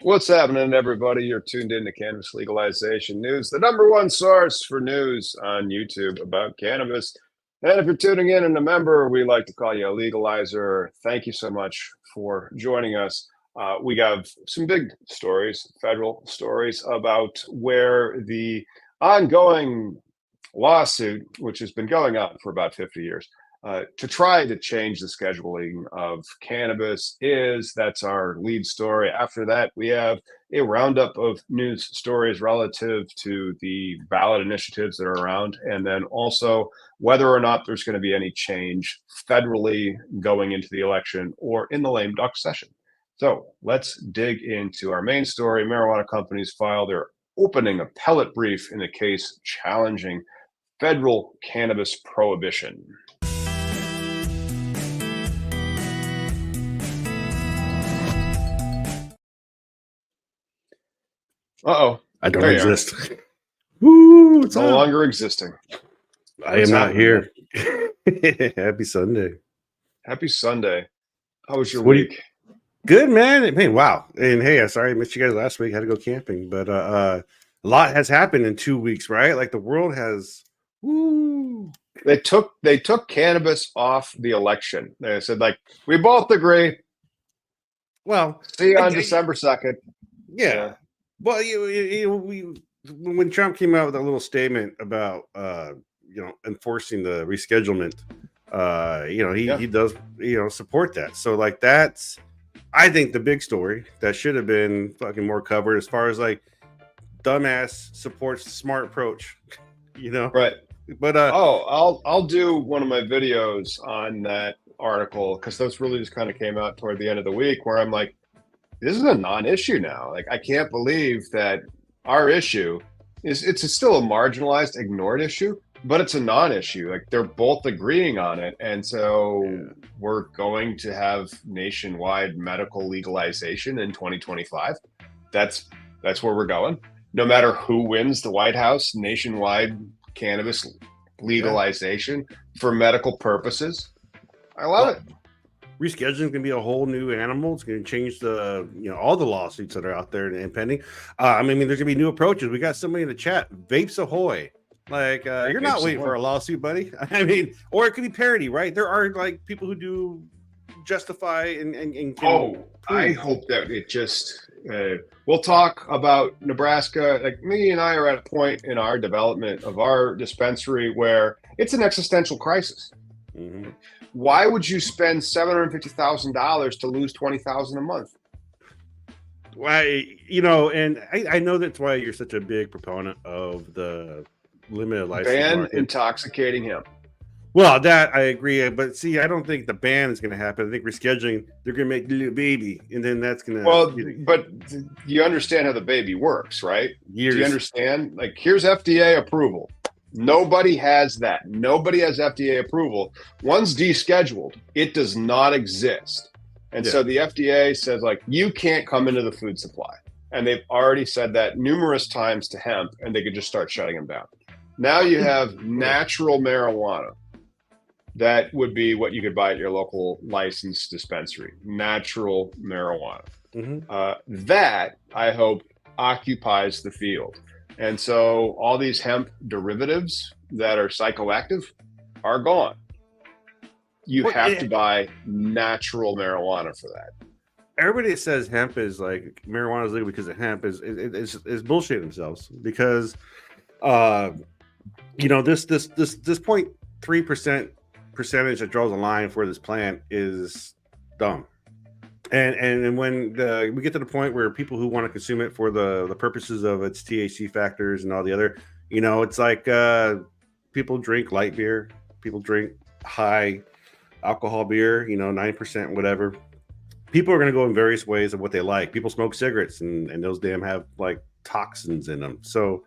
What's happening, everybody? You're tuned in to Cannabis Legalization News, the number one source for news on YouTube about cannabis. And if you're tuning in and a member, we like to call you a legalizer. Thank you so much for joining us. We have some big stories, federal stories, about where the ongoing lawsuit, which has been going on for about 50 years, to try to change the scheduling of cannabis is. That's our lead story. After that, we have a roundup of news stories relative to the ballot initiatives that are around, and then also whether or not there's going to be any change federally going into the election or in the lame duck session. So let's dig into our main story. Marijuana companies file their opening appellate brief in the case challenging federal cannabis prohibition. Uh-oh. I don't There you are. exist. Woo, It's no longer existing. I am not here. Happy Sunday. Happy Sunday. How was your What week? Good, man. Man, wow. And hey, sorry I missed you guys last week. I had to go camping, but a lot has happened in 2 weeks, right? Like the world has. Woo. They took cannabis off the election. They said, like, we both agree. Well, See you on December 2nd. Yeah. Well, when Trump came out with a little statement about enforcing the reschedulement, he does support that. So like that's, I think, the big story that should have been fucking more covered as far as like dumbass supports the smart approach, Right. But I'll do one of my videos on that article, because those really just kind of came out toward the end of the week, where I'm like, this is a non-issue now. Like, I can't believe that our issue it's still a marginalized, ignored issue, but it's a non-issue. Like, they're both agreeing on it. And so we're going to have nationwide medical legalization in 2025. That's where we're going. No matter who wins the White House, nationwide cannabis legalization for medical purposes. I love it. Rescheduling is going to be a whole new animal. It's going to change the, all the lawsuits that are out there and pending. There's going to be new approaches. We got somebody in the chat, Vapes Ahoy. Like, you're not waiting for a lawsuit, buddy. Or it could be parody, right? There are like people who do justify and I hope that it just, we'll talk about Nebraska. Like, me and I are at a point in our development of our dispensary where it's an existential crisis. Mm-hmm. Why would you spend $750,000 to lose $20,000 a month? Why, and I know that's why you're such a big proponent of the limited license ban market. Intoxicating hemp. Well, that I agree, but see, I don't think the ban is going to happen. I think rescheduling, they're going to make the little baby, and then that's going to. Well, but you understand how the baby works, right? Years. Do you understand? Like, here's FDA approval. Nobody has that. Nobody has FDA approval. One's descheduled. It does not exist. And so the FDA says, like, you can't come into the food supply. And they've already said that numerous times to hemp, and they could just start shutting them down. Now you have natural marijuana. That would be what you could buy at your local licensed dispensary. Natural marijuana. Mm-hmm. That, I hope, occupies the field. And so all these hemp derivatives that are psychoactive are gone. You have to buy natural marijuana for that. Everybody that says hemp is like marijuana is legal because of hemp is bullshitting themselves, because this 0.3% percentage that draws a line for this plant is dumb. And when we get to the point where people who want to consume it for the purposes of its THC factors and all the other, it's like people drink light beer, people drink high alcohol beer, 9%, whatever. People are going to go in various ways of what they like. People smoke cigarettes, and those damn have like toxins in them. So,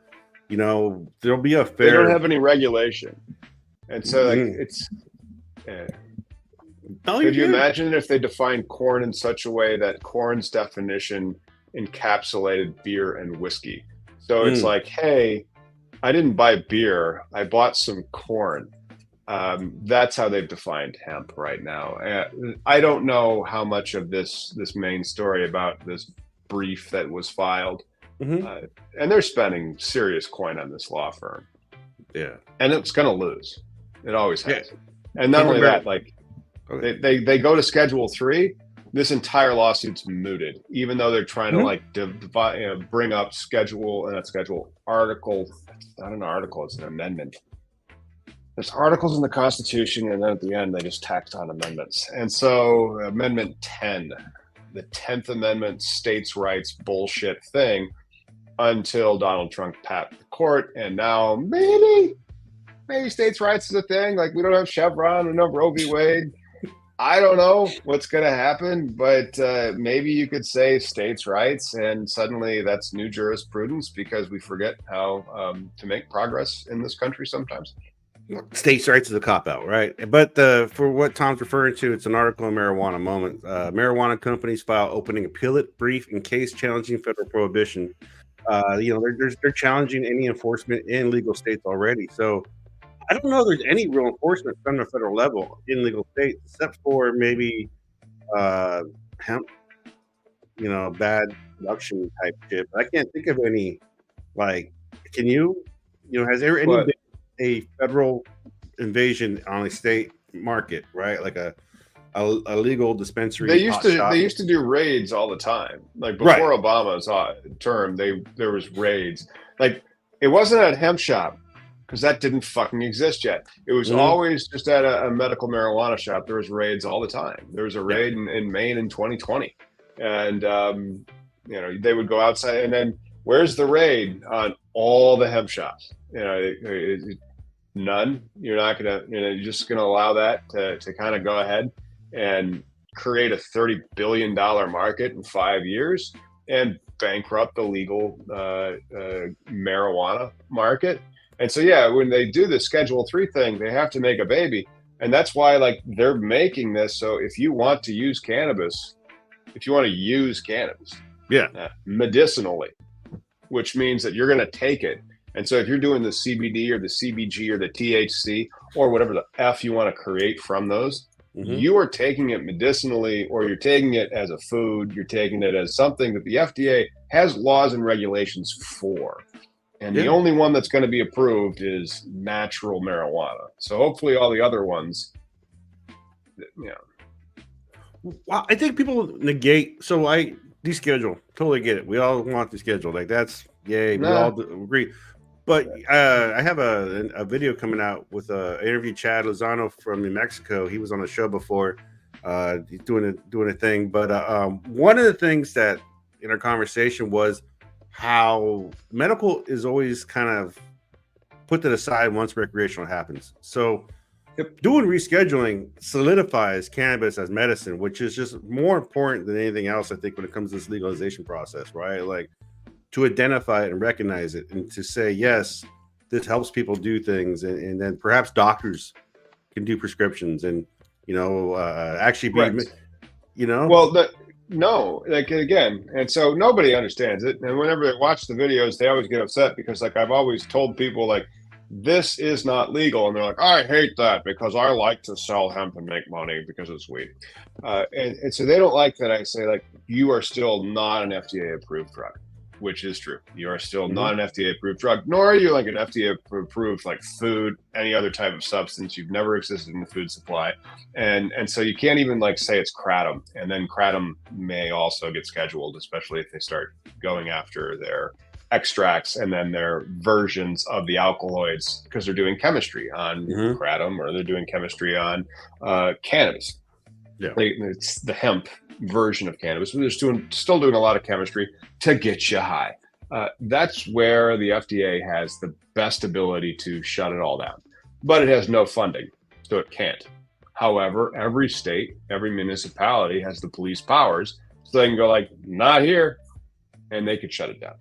there'll be a fair. They don't have any regulation, and so like it's. Could you imagine if they defined corn in such a way that corn's definition encapsulated beer and whiskey? So it's like, hey, I didn't buy beer, I bought some corn. That's how they've defined hemp right now. I don't know how much of this main story about this brief that was filed. Mm-hmm. And they're spending serious coin on this law firm. Yeah. And it's going to lose. It always has. Yeah. And not only that, like Okay. they go to Schedule 3, this entire lawsuit's mooted, even though they're trying to like bring up article. It's not an article, it's an amendment. There's articles in the Constitution, and then at the end they just tacked on amendments. And so Amendment 10, the 10th Amendment states' rights bullshit thing, until Donald Trump tapped the court, and now maybe states' rights is a thing. Like, we don't have Chevron, we don't have Roe v. Wade. I don't know what's going to happen, but maybe you could say states' rights, and suddenly that's new jurisprudence, because we forget how to make progress in this country sometimes. States' rights is a cop-out, right? But for what Tom's referring to, it's an article in Marijuana Moment. Marijuana companies file opening appellate brief in case challenging federal prohibition. They're challenging any enforcement in legal states already. So I don't know if there's any real enforcement from the federal level in legal states, except for maybe hemp, bad production type shit. But I can't think of any. Like, can you? Has there any been a federal invasion on a state market, right? Like a legal dispensary. They used to do raids all the time. Like, before Obama's term, there was raids. Like, it wasn't at Hemp Shop, because that didn't fucking exist yet. It was always just at a medical marijuana shop. There was raids all the time. There was a raid in Maine in 2020, and they would go outside, and then where's the raid on all the hemp shops? None. You're not gonna. You're just gonna allow that to kind of go ahead and create a $30 billion market in 5 years and bankrupt the legal marijuana market. And so, when they do the Schedule 3 thing, they have to make a baby. And that's why, like, they're making this. So if you want to use cannabis, medicinally, which means that you're going to take it. And so if you're doing the CBD or the CBG or the THC or whatever the F you want to create from those, you are taking it medicinally, or you're taking it as a food. You're taking it as something that the FDA has laws and regulations for. And the only one that's going to be approved is natural marijuana. So hopefully all the other ones, Well, I think people negate. So I deschedule. Totally get it. We all want to schedule. Like, that's yay. We all agree. But I have a video coming out with interview Chad Lozano from New Mexico. He was on the show before. He's doing a thing. But one of the things that in our conversation was how medical is always kind of put to the side once recreational happens. So doing rescheduling solidifies cannabis as medicine, which is just more important than anything else, I think, when it comes to this legalization process, right? Like, to identify it and recognize it, and to say, yes, this helps people do things, and then perhaps doctors can do prescriptions, and actually be, No, like, again, and so nobody understands it. And whenever they watch the videos, they always get upset, because, like, I've always told people, like, this is not legal. And they're like, I hate that because I like to sell hemp and make money because it's weed. And so they don't like that I say, like, you are still not an FDA approved drug, which is true. You are still not an FDA approved drug, nor are you like an FDA approved, like, food, any other type of substance. You've never existed in the food supply. And so you can't even, like, say it's kratom. And then kratom may also get scheduled, especially if they start going after their extracts and then their versions of the alkaloids, because they're doing chemistry on kratom, or they're doing chemistry on cannabis. It's the hemp version of cannabis, but they're still doing a lot of chemistry to get you high. That's where the FDA has the best ability to shut it all down, but it has no funding, so it can't. However, every state, every municipality has the police powers, so they can go, like, not here, and they could shut it down.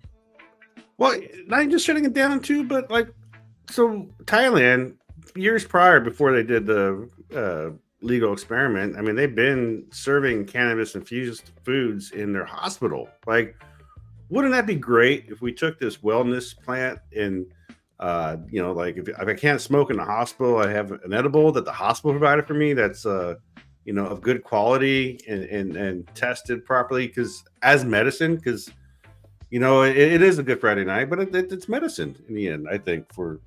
Well, not just shutting it down too, but, like, so Thailand, years prior, before they did the legal experiment, I mean, they've been serving cannabis infused foods in their hospital. Like, wouldn't that be great if we took this wellness plant and like, if I can't smoke in the hospital, I have an edible that the hospital provided for me that's of good quality and tested properly, because as medicine, because it is a Good Friday night, but it's medicine in the end, I think, for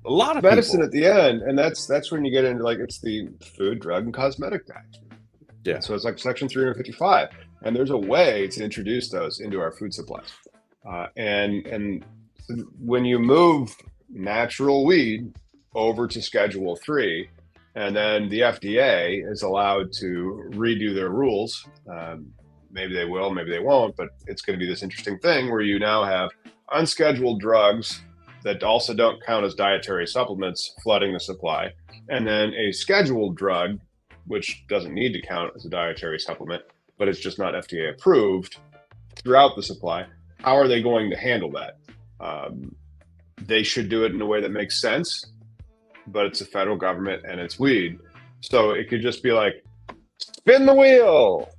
a lot of medicine people. at the end, and that's when you get into like it's the Food, Drug, and Cosmetic Act. Yeah. So it's like Section 355, and there's a way to introduce those into our food supplies. And when you move natural weed over to Schedule 3, and then the FDA is allowed to redo their rules. Maybe they will, maybe they won't, but it's going to be this interesting thing where you now have unscheduled drugs that also don't count as dietary supplements flooding the supply, and then a scheduled drug, which doesn't need to count as a dietary supplement, but it's just not FDA approved throughout the supply. How are they going to handle that? They should do it in a way that makes sense, but it's the federal government and it's weed. So it could just be like, spin the wheel.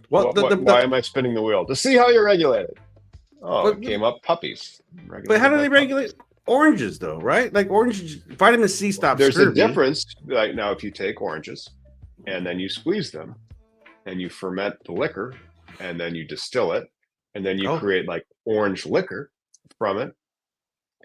Well, why am I spinning the wheel? To see how you regulate it. Oh, it came up puppies. But how do they regulate oranges, though, right? Like orange, vitamin C stops. There's a difference. Like now, if you take oranges and then you squeeze them and you ferment the liquor and then you distill it and then you create like orange liquor from it,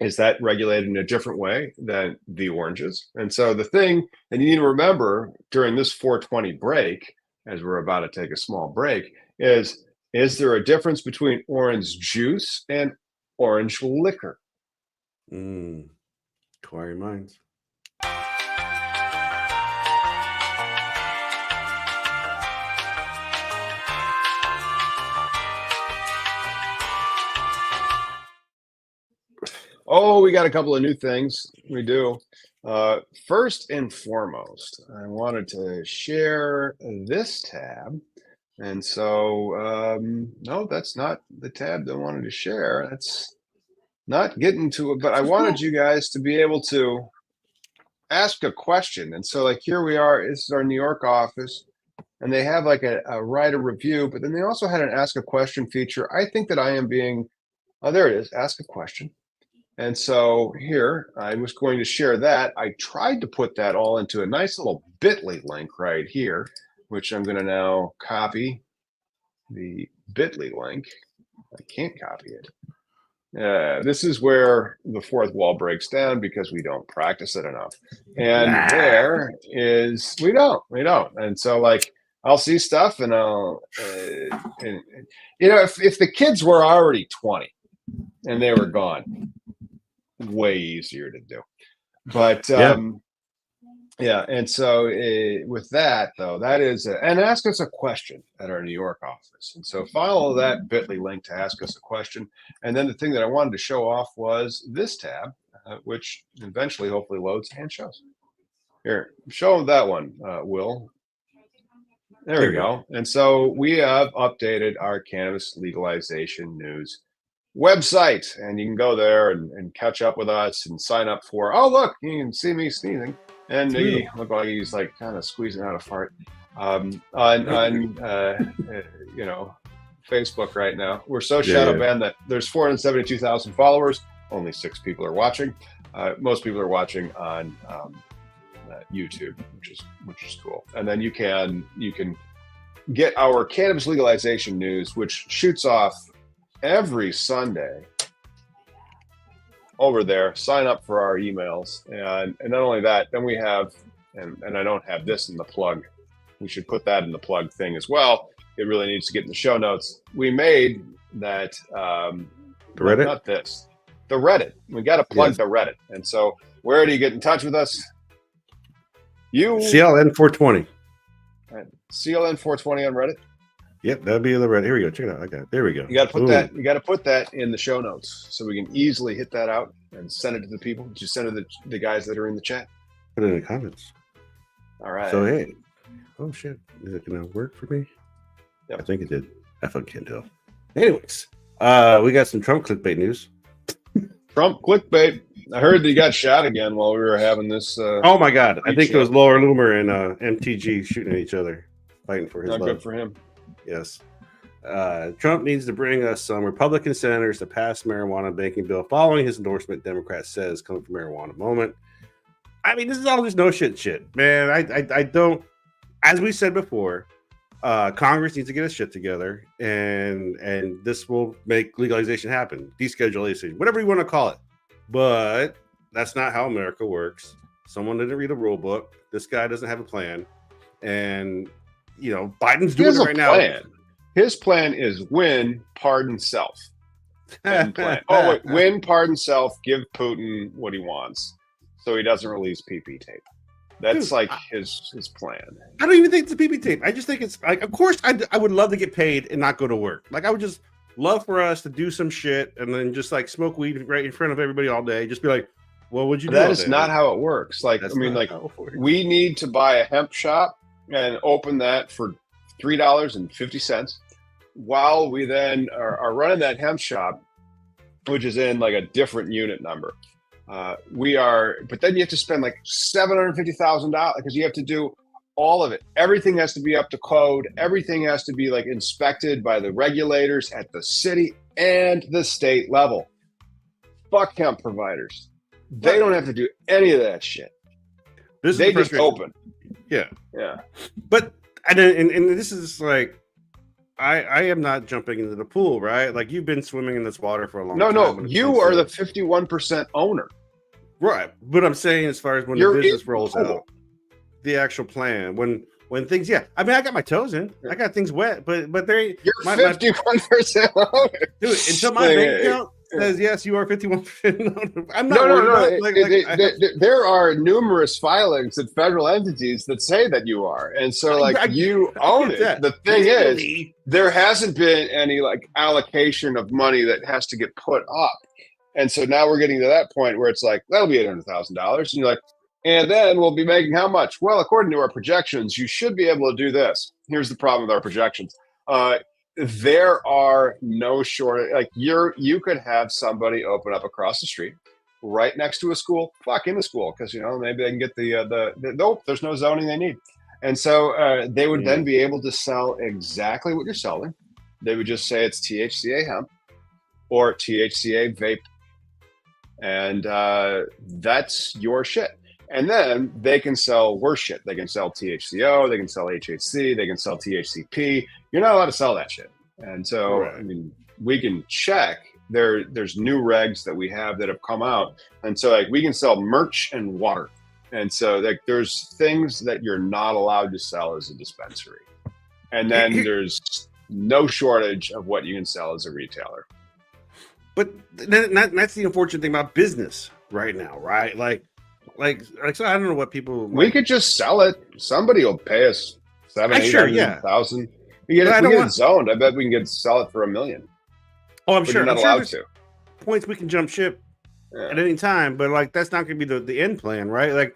is that regulated in a different way than the oranges? And so the thing, and you need to remember during this 420 break, as we're about to take a small break, is there a difference between orange juice and orange liquor? Inquiring minds. Oh, we got a couple of new things. We do. First and foremost, I wanted to share this tab. And so, no, that's not the tab that I wanted to share. That's not getting to it, but I wanted you guys to be able to ask a question. And so, like, here we are. This is our New York office, and they have like a write a review, but then they also had an ask a question feature. I think that I am being, there it is, ask a question. And so here, I was going to share that. I tried to put that all into a nice little bit.ly link right here, which I'm going to now copy the bit.ly link. I can't copy it. This is where the fourth wall breaks down because we don't practice it enough. And there is, we don't. And so like, I'll see stuff and I'll, if the kids were already 20 and they were gone, way easier to do. But yeah. And so with that though, that is and ask us a question at our New York office. And so follow that bit.ly link to ask us a question. And then the thing that I wanted to show off was this tab, which eventually hopefully loads and shows. Here, show that one, Will. There we go. And so we have updated our cannabis legalization news website, and you can go there and catch up with us and sign up for, oh look, you can see me sneezing and he look like he's like kind of squeezing out a fart on Facebook right now. We're so shadow banned that there's 472,000 followers, only 6 people are watching. Most people are watching on YouTube, which is cool. And then you can get our cannabis legalization news, which shoots off every Sunday over there. Sign up for our emails. And not only that, then we have, and I don't have this in the plug. We should put that in the plug thing as well. It really needs to get in the show notes. We made that, Reddit? Not this, the Reddit. We got to plug the Reddit. And so where do you get in touch with us? CLN 420. CLN 420 on Reddit. Yep, that'll be the Reddit. Here we go. Check it out. Okay, there we go. You got to put that. You got to put that in the show notes so we can easily hit that out and send it to the people. Just send it to the guys that are in the chat. Put it in the comments. All right. So hey, oh shit, is it gonna work for me? Yep. I think it did. I fucking can't tell. Anyways, we got some Trump clickbait news. Trump clickbait. I heard that he got shot again while we were having this. Oh my god! I think it was Laura Loomer and MTG shooting at each other, fighting for his Not love. good for him. Yes. Trump needs to bring us some Republican senators to pass marijuana banking bill following his endorsement, Democrat says, coming from marijuana moment. I mean, this is all just no shit, man. I don't as we said before, Congress needs to get its shit together, and this will make legalization happen, deschedulation, whatever you want to call it. But that's not how America works. Someone didn't read a rule book. This guy doesn't have a plan, and Biden's doing it right now. His plan is win, pardon self. Plan. Oh wait, win, pardon self, give Putin what he wants, so he doesn't release PP tape. That's his plan. I don't even think it's a PP tape. I just think it's like, of course, I would love to get paid and not go to work. Like, I would just love for us to do some shit and then just like smoke weed right in front of everybody all day. Just be like, well, what'd you do? That is not how it works. Like, I mean, like, we need to buy a hemp shop and open that for $3.50 while we then are running that hemp shop, which is in like a different unit number. But then you have to spend like $750,000 because you have to do all of it. Everything has to be up to code. Everything has to be like inspected by the regulators at the city and the state level. Fuck hemp providers. They don't have to do any of that shit. They just open. Yeah. Yeah. But, and this is like, I am not jumping into the pool, right? Like, you've been swimming in this water for a long time. No, you are the 51% owner. Right. But I'm saying, as far as when the business rolls out, the actual plan, when things, I mean, I got my toes in, I got things wet, but you're 51% owner. Dude, until my bank account says, yes, you are 51%. I'm not worried about, there are numerous filings at federal entities that say that you are. And so you own it. The thing is, there hasn't been any like allocation of money that has to get put up. And so now we're getting to that point where it's like, that'll be $800,000. And you're like, and then we'll be making how much? Well, according to our projections, you should be able to do this. Here's the problem with our projections. There are no shortage. Like, you could have somebody open up across the street right next to a school, in the school, because maybe they can get the nope, there's no zoning they need. And so they would then be able to sell exactly what you're selling. They would just say it's THCA hemp or THCA vape. And that's your shit. And then they can sell worse shit. They can sell THCO, they can sell HHC, they can sell THCP. You're not allowed to sell that shit. And so, right. I mean, we can check. There's new regs that we have that have come out. And so, like, we can sell merch and water. And so, like, there's things that you're not allowed to sell as a dispensary. And then there's no shortage of what you can sell as a retailer. But that's the unfortunate thing about business right now, right? Like so I don't know what people. We could just sell it. Somebody will pay us $700,000. We get it zoned. I bet we can sell it for $1 million. Oh, I'm sure. You're not allowed to. Points we can jump ship at any time, but like that's not going to be the end plan, right? Like,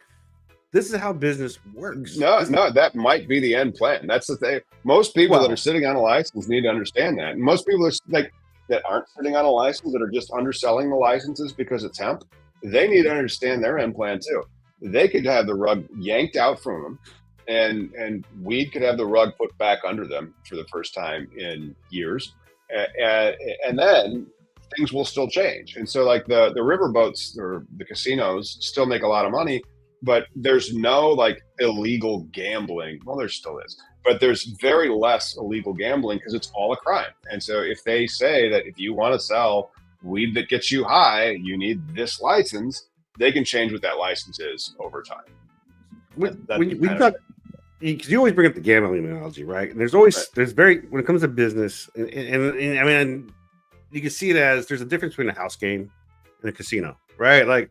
this is how business works. No, that might be the end plan. That's the thing. Most people that are sitting on a license need to understand that. And most people are like that aren't sitting on a license, that are just underselling the licenses because it's hemp. They need to understand their end plan too. They could have the rug yanked out from them, and weed could have the rug put back under them for the first time in years, and then things will still change. And so, like the riverboats or the casinos still make a lot of money, but there's no like illegal gambling. Well, there still is, but there's very less illegal gambling because it's all a crime. And so, if they say that if you want to sell weed that gets you high, you need this license, they can change what that license is over time. When you always bring up the gambling analogy, right? And when it comes to business, and I mean, you can see it as there's a difference between a house game and a casino, right? Like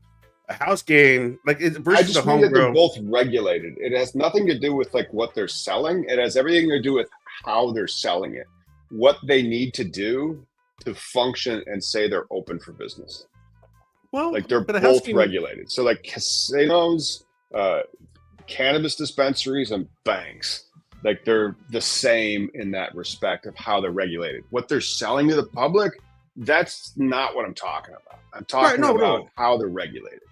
a house game, like it's versus a home grown. They're both regulated. It has nothing to do with like what they're selling. It has everything to do with how they're selling it, what they need to do to function and say they're open for business. Well, like they're both regulated. So like casinos, cannabis dispensaries, and banks, like they're the same in that respect of how they're regulated. What they're selling to the public, that's not what I'm talking about. I'm talking about how they're regulated.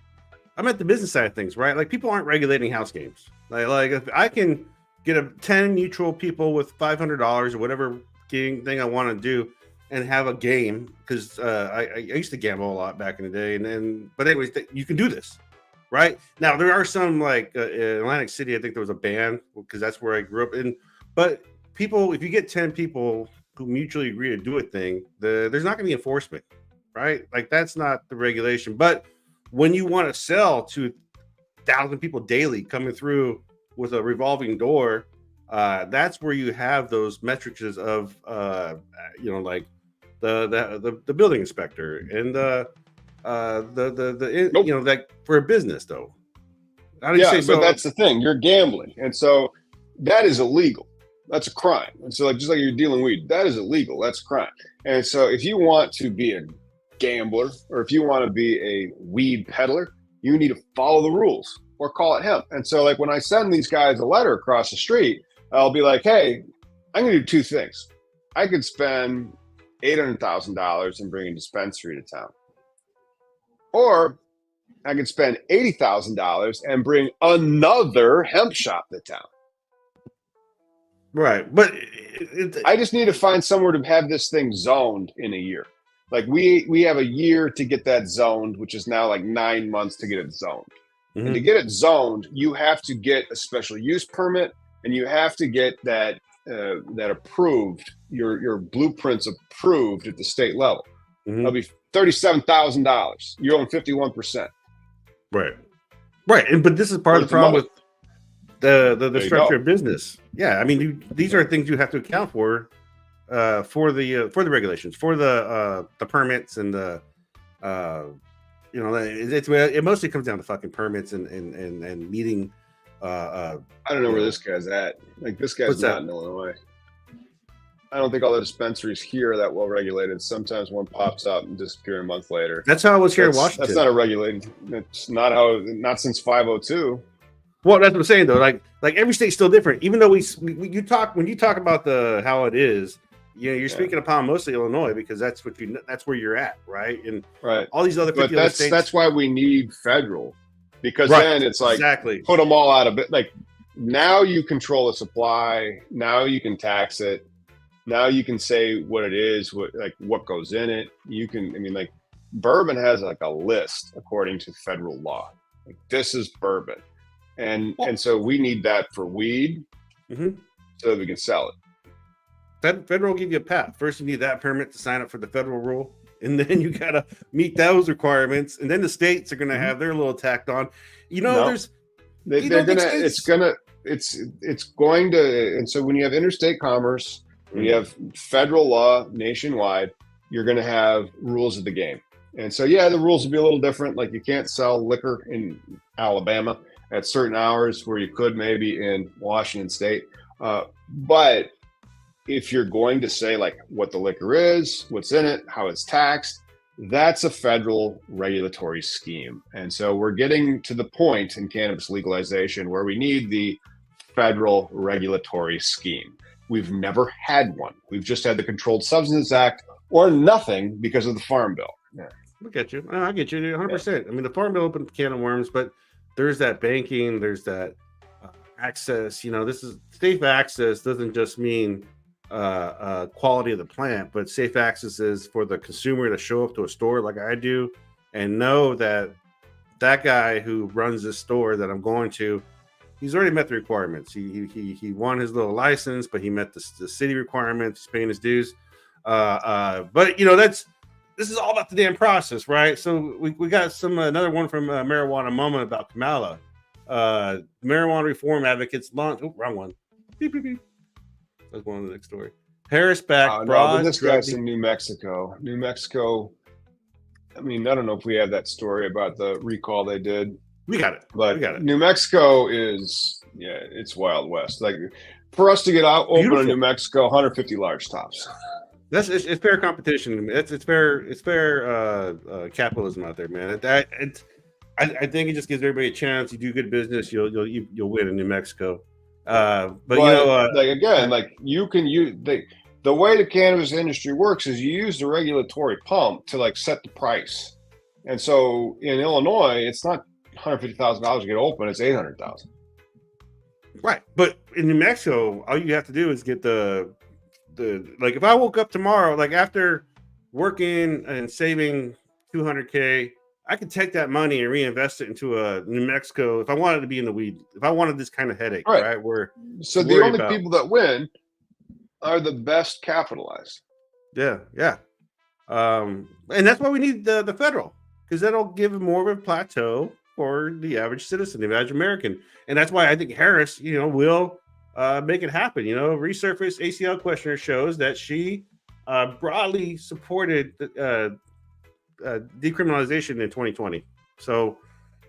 I'm at the business side of things, right? Like, people aren't regulating house games. Like if I can get 10 neutral people with $500 or whatever thing I want to do, and have a game, because I used to gamble a lot back in the day, but anyways, you can do this, right? Now there are some like in Atlantic City, I think there was a ban because that's where I grew up in. But people, if you get 10 people who mutually agree to do a thing, there's not going to be enforcement, right? Like that's not the regulation. But when you want to sell to 1,000 people daily coming through with a revolving door, that's where you have those metrics of like the building inspector and Nope. like for a business though. How do you Yeah, say but so? that's the thing. You're gambling, and so that is illegal. That's a crime. And so, like, just like you're dealing weed, that is illegal. That's a crime. And so, if you want to be a gambler or if you want to be a weed peddler, you need to follow the rules or call it hemp. And so, like, when I send these guys a letter across the street, I'll be like, "Hey, I'm going to do two things. I could spend $800,000 and bring a dispensary to town, or I could spend $80,000 and bring another hemp shop to town." Right, but I just need to find somewhere to have this thing zoned in a year. Like we have a year to get that zoned, which is now like 9 months to get it zoned. mm-hmm. And to get it zoned, you have to get a special use permit, and you have to get that approved. Your blueprints approved at the state level. Mm-hmm. That'll be $37,000. You own 51%. Right, and but this is part of the problem with the structure of business. Yeah, I mean, these are things you have to account for the regulations, for the permits, and the it mostly comes down to fucking permits and meeting. I don't know where this guy's at. Like this guy's not in Illinois. I don't think all the dispensaries here are that well regulated. Sometimes one pops up and disappears a month later. That's how it was here in Washington. That's not a regulated. It's not since 502. Well, that's what I'm saying though. Like every state's still different. Even though when you talk about how it is, you're speaking upon mostly Illinois because that's where you're at, right? And all these other 50 other states. That's why we need federal, because then it's like put them all out of it. Like now you control the supply. Now you can tax it. Now you can say what it is, what goes in it. You can, like bourbon has like a list according to federal law. Like, this is bourbon. And so we need that for weed so that we can sell it. That federal will give you a path. First, you need that permit to sign up for the federal rule. And then you got to meet those requirements. And then the states are going to have their little tacked on. It's going to, and so when you have interstate commerce, when you have federal law nationwide, you're going to have rules of the game. And so, the rules will be a little different. Like you can't sell liquor in Alabama at certain hours where you could maybe in Washington State. But if you're going to say like what the liquor is, what's in it, how it's taxed, that's a federal regulatory scheme. And so we're getting to the point in cannabis legalization where we need the federal regulatory scheme. We've never had one. We've just had the Controlled Substances Act or nothing because of the Farm Bill. Yeah. I get you. I get you 100%. I mean, the Farm Bill opened a can of worms, but there's that banking, there's that access. This is safe access doesn't just mean quality of the plant, but safe access is for the consumer to show up to a store like I do and know that guy who runs this store that I'm going to, he's already met the requirements. He won his little license, but he met the city requirements. He's paying his dues. But this is all about the damn process, right? So we got another one from Marijuana Moment about Kamala. Marijuana reform advocates launch. Oh, wrong one. Beep, beep, beep. That's one of the next story. Harris back. But this guy's in New Mexico. New Mexico. I don't know if we have that story about the recall they did. We got it. But we got it. New Mexico is, it's Wild West. Like for us to get out open in New Mexico, 150 large tops. It's fair competition. It's fair capitalism out there, man. I think it just gives everybody a chance. You do good business, you'll win in New Mexico. You can use the way the cannabis industry works is you use the regulatory pump to like set the price. And so in Illinois, it's not $150,000 to get open; it's $800,000. Right, but in New Mexico, all you have to do is get the like. If I woke up tomorrow, like after working and saving $200K I could take that money and reinvest it into a New Mexico if I wanted to be in the weed. If I wanted this kind of headache, right? Where so the only people that win are the best capitalized. Yeah. And that's why we need the federal, because that'll give more of a plateau for the average citizen, the average American. And that's why I think Harris, will make it happen. Resurface ACL questionnaire shows that she broadly supported decriminalization in 2020. So,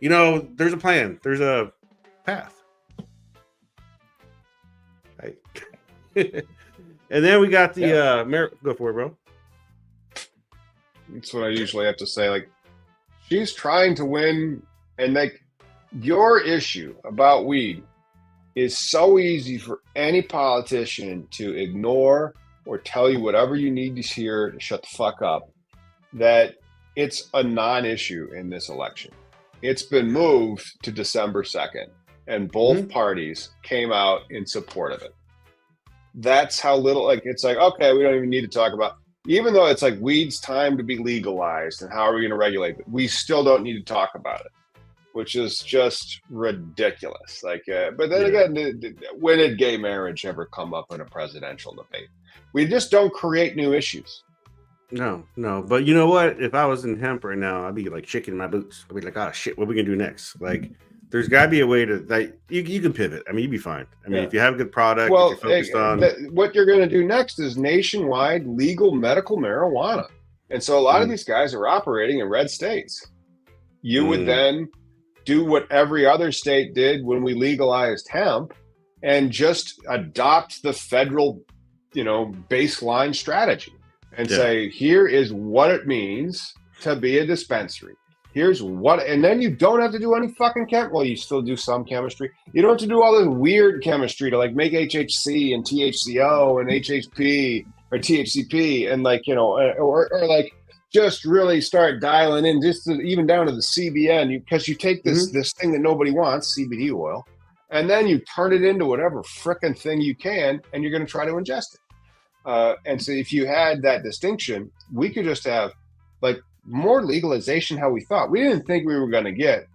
there's a plan. There's a path. Right. And then we got the go for it, bro. That's what I usually have to say. Like, she's trying to win, and like, your issue about weed is so easy for any politician to ignore or tell you whatever you need to hear to shut the fuck up, that it's a non-issue in this election. It's been moved to December 2nd, and both parties came out in support of it. That's how little, like, it's like, okay, we don't even need to talk about, even though it's like weed's time to be legalized and how are we going to regulate it, we still don't need to talk about it, which is just ridiculous. Like, but then again, when did gay marriage ever come up in a presidential debate? We just don't create new issues. No. But you know what? If I was in hemp right now, I'd be like shaking my boots. I'd be like, oh shit, what are we gonna do next? Like, there's got to be a way to, like, you can pivot. I mean, you'd be fine. I mean, if you have a good product, well, if you're focused on what you're going to do next is nationwide legal medical marijuana. And so a lot of these guys are operating in red states. You would then do what every other state did when we legalized hemp and just adopt the federal, baseline strategy and say, here is what it means to be a dispensary. Here's what, and then you don't have to do any fucking well, you still do some chemistry. You don't have to do all this weird chemistry to like make HHC and THCO and HHP or THCP and like, or like just really start dialing in just even down to the CBN, because you take this thing that nobody wants, CBD oil, and then you turn it into whatever frickin' thing you can, and you're going to try to ingest it. And so if you had that distinction, we could just have like more legalization how we thought. We didn't think we were going to get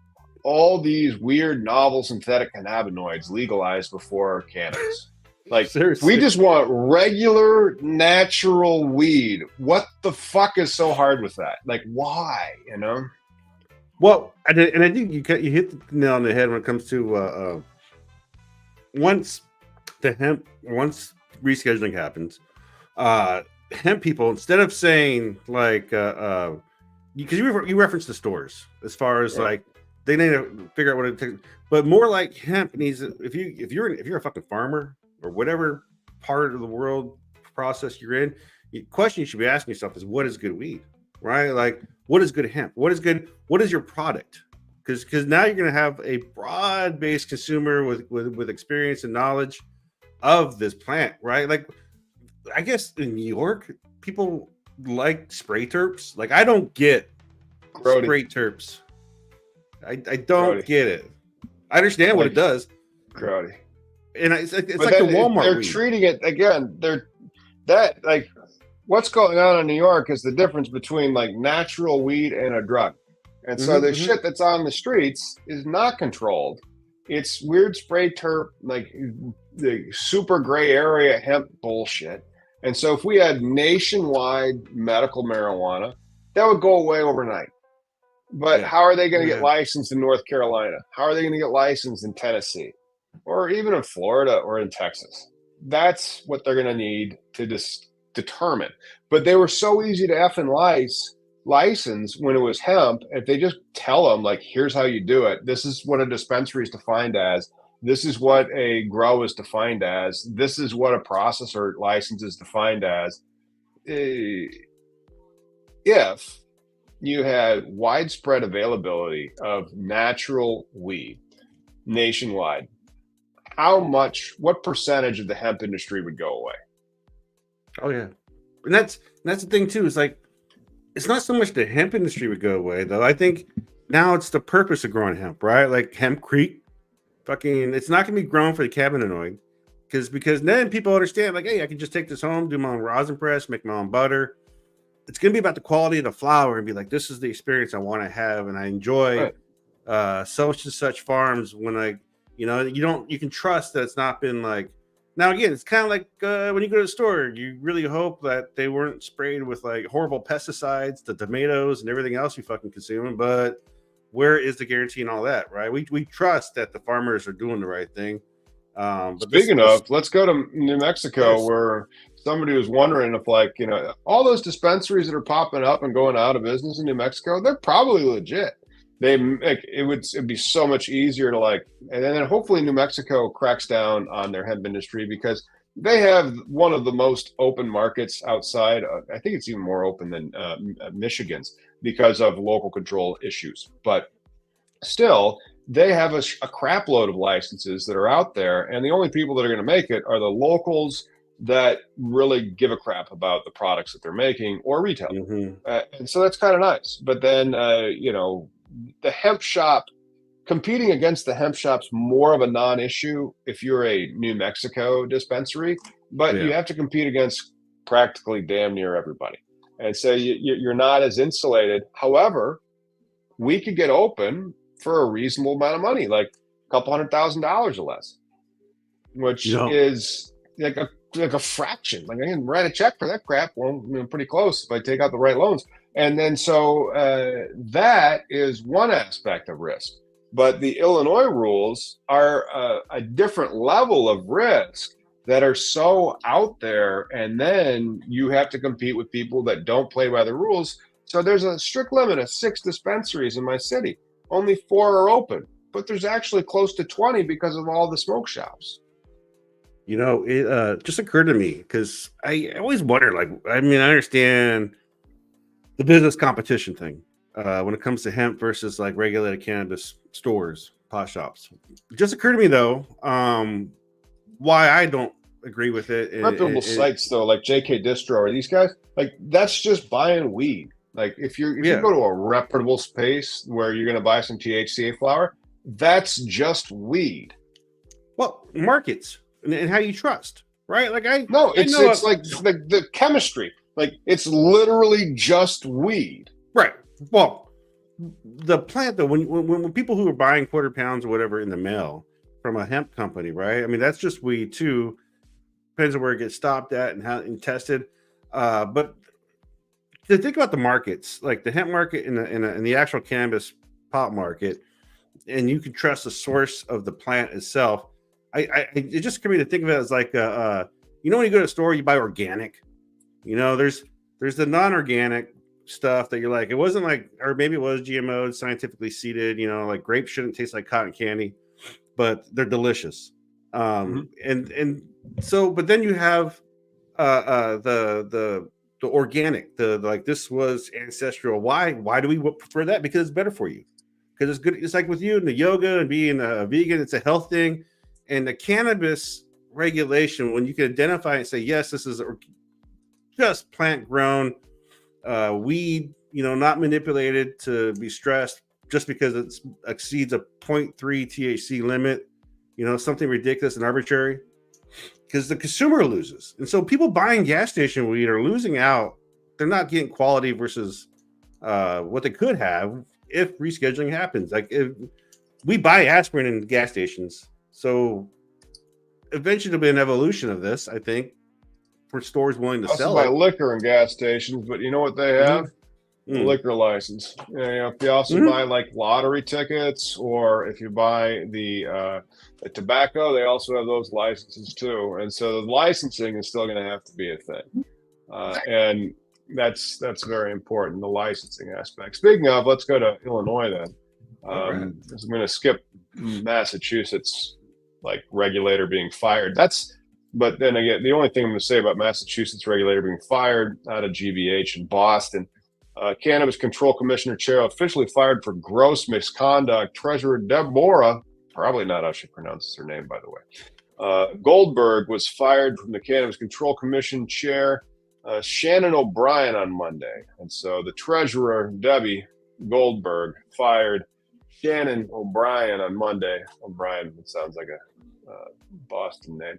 all these weird novel synthetic cannabinoids legalized before cannabis. Like, seriously, we just want regular natural weed. What the fuck is so hard with that? Like, why, Well, and I think you hit the nail on the head when it comes to once rescheduling happens, hemp people, instead of saying like because you reference the stores as far as like they need to figure out what it takes, but more like hemp needs, if you're a fucking farmer or whatever part of the world process you're in, the question you should be asking yourself is, what is good weed, right? Like, what is good hemp? What is your product? Because now you're going to have a broad-based consumer with experience and knowledge of this plant, right? Like, I guess in New York, people like spray terps. Like, I don't get spray terps. I don't get it. I understand what it does. Grody. And it's like the Walmart. They're treating it again. What's going on in New York is the difference between like natural weed and a drug. And so the shit that's on the streets is not controlled. It's weird spray terp, like the super gray area hemp bullshit. And so if we had nationwide medical marijuana, that would go away overnight. But how are they going to get licensed in North Carolina? How are they going to get licensed in Tennessee? Or even in Florida or in Texas? That's what they're going to need to determine. But they were so easy to effing license when it was hemp. If they just tell them, like, here's how you do it. This is what a dispensary is defined as. This is what a grow is defined as. This is what a processor license is defined as. If you had widespread availability of natural weed nationwide, what percentage of the hemp industry would go away? Oh yeah. And that's the thing too, is like, it's not so much the hemp industry would go away though. I think now it's the purpose of growing hemp, right? Like hemp creek, it's not gonna be grown for the cannabinoid, because then people understand, like, hey, I can just take this home, do my own rosin press, make my own butter. it's going to be about the quality of the flower and be like, this is the experience I want to have. And I enjoy such and such farms when you can trust that it's not been like, now again, it's kind of like when you go to the store, you really hope that they weren't sprayed with like horrible pesticides, the tomatoes and everything else you fucking consume. But where is the guarantee and all that, right? We trust that the farmers are doing the right thing. Speaking of, let's go to New Mexico, where somebody was wondering if, like, all those dispensaries that are popping up and going out of business in New Mexico, they're probably legit. It'd be so much easier to and then hopefully New Mexico cracks down on their hemp industry, because they have one of the most open markets outside. I think it's even more open than Michigan's because of local control issues. But still, they have a crap load of licenses that are out there, and the only people that are going to make it are the locals that really give a crap about the products that they're making, or retail. And so that's kind of nice. But then, the hemp shop, competing against the hemp shop's more of a non-issue if you're a New Mexico dispensary, but you have to compete against practically damn near everybody. And so you're not as insulated. However, we could get open for a reasonable amount of money, like a couple $100,000 or less, which is like a fraction. Like, I can write a check for that crap. Well, pretty close if I take out the right loans. And then so that is one aspect of risk. But the Illinois rules are a different level of risk that are so out there. And then you have to compete with people that don't play by the rules. So there's a strict limit of 6 dispensaries in my city. Only 4 are open, but there's actually close to 20 because of all the smoke shops. It just occurred to me, because I always wonder, I understand the business competition thing when it comes to hemp versus like regulated cannabis stores, pot shops. It just occurred to me though, why I don't agree with it. Reputable sites though, like JK Distro or these guys, like that's just buying weed. Like if you go to a reputable space where you're going to buy some THCA flower, that's just weed. Well, markets and how you trust, right? Like it's like the chemistry. Like it's literally just weed. Right. Well, the plant though, when people who are buying quarter pounds or whatever in the mail from a hemp company, right? I mean, that's just weed too. Depends on where it gets stopped at and how and tested. But to think about the markets, like the hemp market and the actual cannabis pot market, and you can trust the source of the plant itself. It just occurred to me to think of it as like when you go to a store, you buy organic. There's the non-organic stuff that you're like, it wasn't like, or maybe it was GMO, scientifically seeded. Like grapes shouldn't taste like cotton candy, but they're delicious. And so, but then you have the organic, like this was ancestral. Why do we prefer that? Because it's better for you. Because it's good. It's like with you and the yoga and being a vegan, it's a health thing. And the cannabis regulation, when you can identify and say, yes, this is just plant grown weed, not manipulated to be stressed just because it exceeds a 0.3 THC limit, something ridiculous and arbitrary, because the consumer loses. And so people buying gas station weed are losing out. They're not getting quality versus what they could have if rescheduling happens. Like if we buy aspirin in gas stations, so eventually there'll be an evolution of this, I think, for stores willing to sell buy liquor in gas stations, but you know what they have? A liquor license. If you also buy like lottery tickets, or if you buy the tobacco, they also have those licenses too. And so the licensing is still going to have to be a thing, and that's very important, the licensing aspect. Speaking of, let's go to Illinois then. I'm going to skip Massachusetts, like regulator being fired. But then again, the only thing I'm going to say about Massachusetts regulator being fired out of GBH in Boston, Cannabis Control Commissioner chair officially fired for gross misconduct. Treasurer Deborah, probably not how she pronounces her name, by the way, Goldberg was fired from the Cannabis Control Commission chair, Shannon O'Brien, on Monday. And so the treasurer, Debbie Goldberg, fired Shannon O'Brien on Monday. O'Brien, it sounds like a Boston name.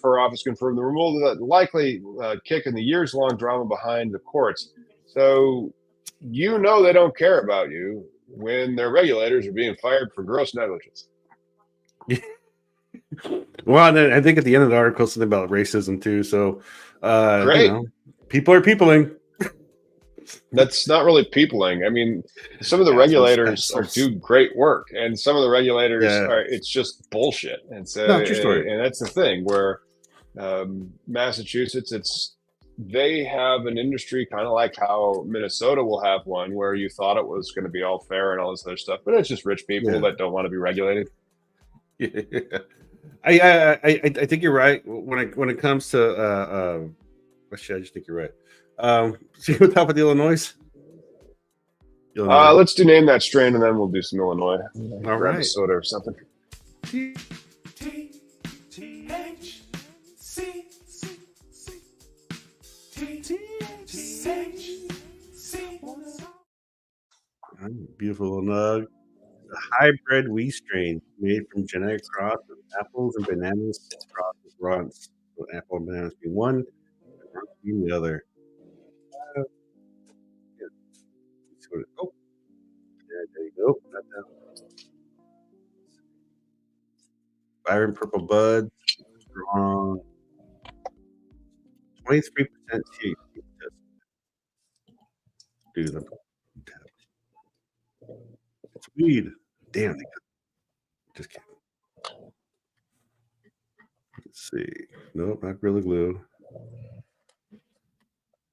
for office confirmed the removal of the likely kick in the years-long drama behind the courts. So they don't care about you when their regulators are being fired for gross negligence. Well, and then I think at the end of the article something about racism too. So, Great. People are peopling. That's not really peopling. I mean, some of the regulators do great work, and some of the regulators it's just bullshit. And so, no, true story. And that's the thing where Massachusetts, they have an industry kind of like how Minnesota will have one, where you thought it was going to be all fair and all this other stuff, but it's just rich people that don't want to be regulated. Yeah. I think you're right when it comes to actually, I just think you're right. See what's up with Illinois? Let's name that strain, and then we'll do some Illinois. All grab right. a soda or something. Beautiful little nug. A hybrid wheat strain made from genetic cross of apples and bananas crossed with runts. So apple and bananas being one, and runts being the other. Oh, yeah, there you go. Vibrant purple buds, strong, 23% THC. Dude, it's weed. Damn. Just kidding. Let's see. Nope, not Gorilla Glue.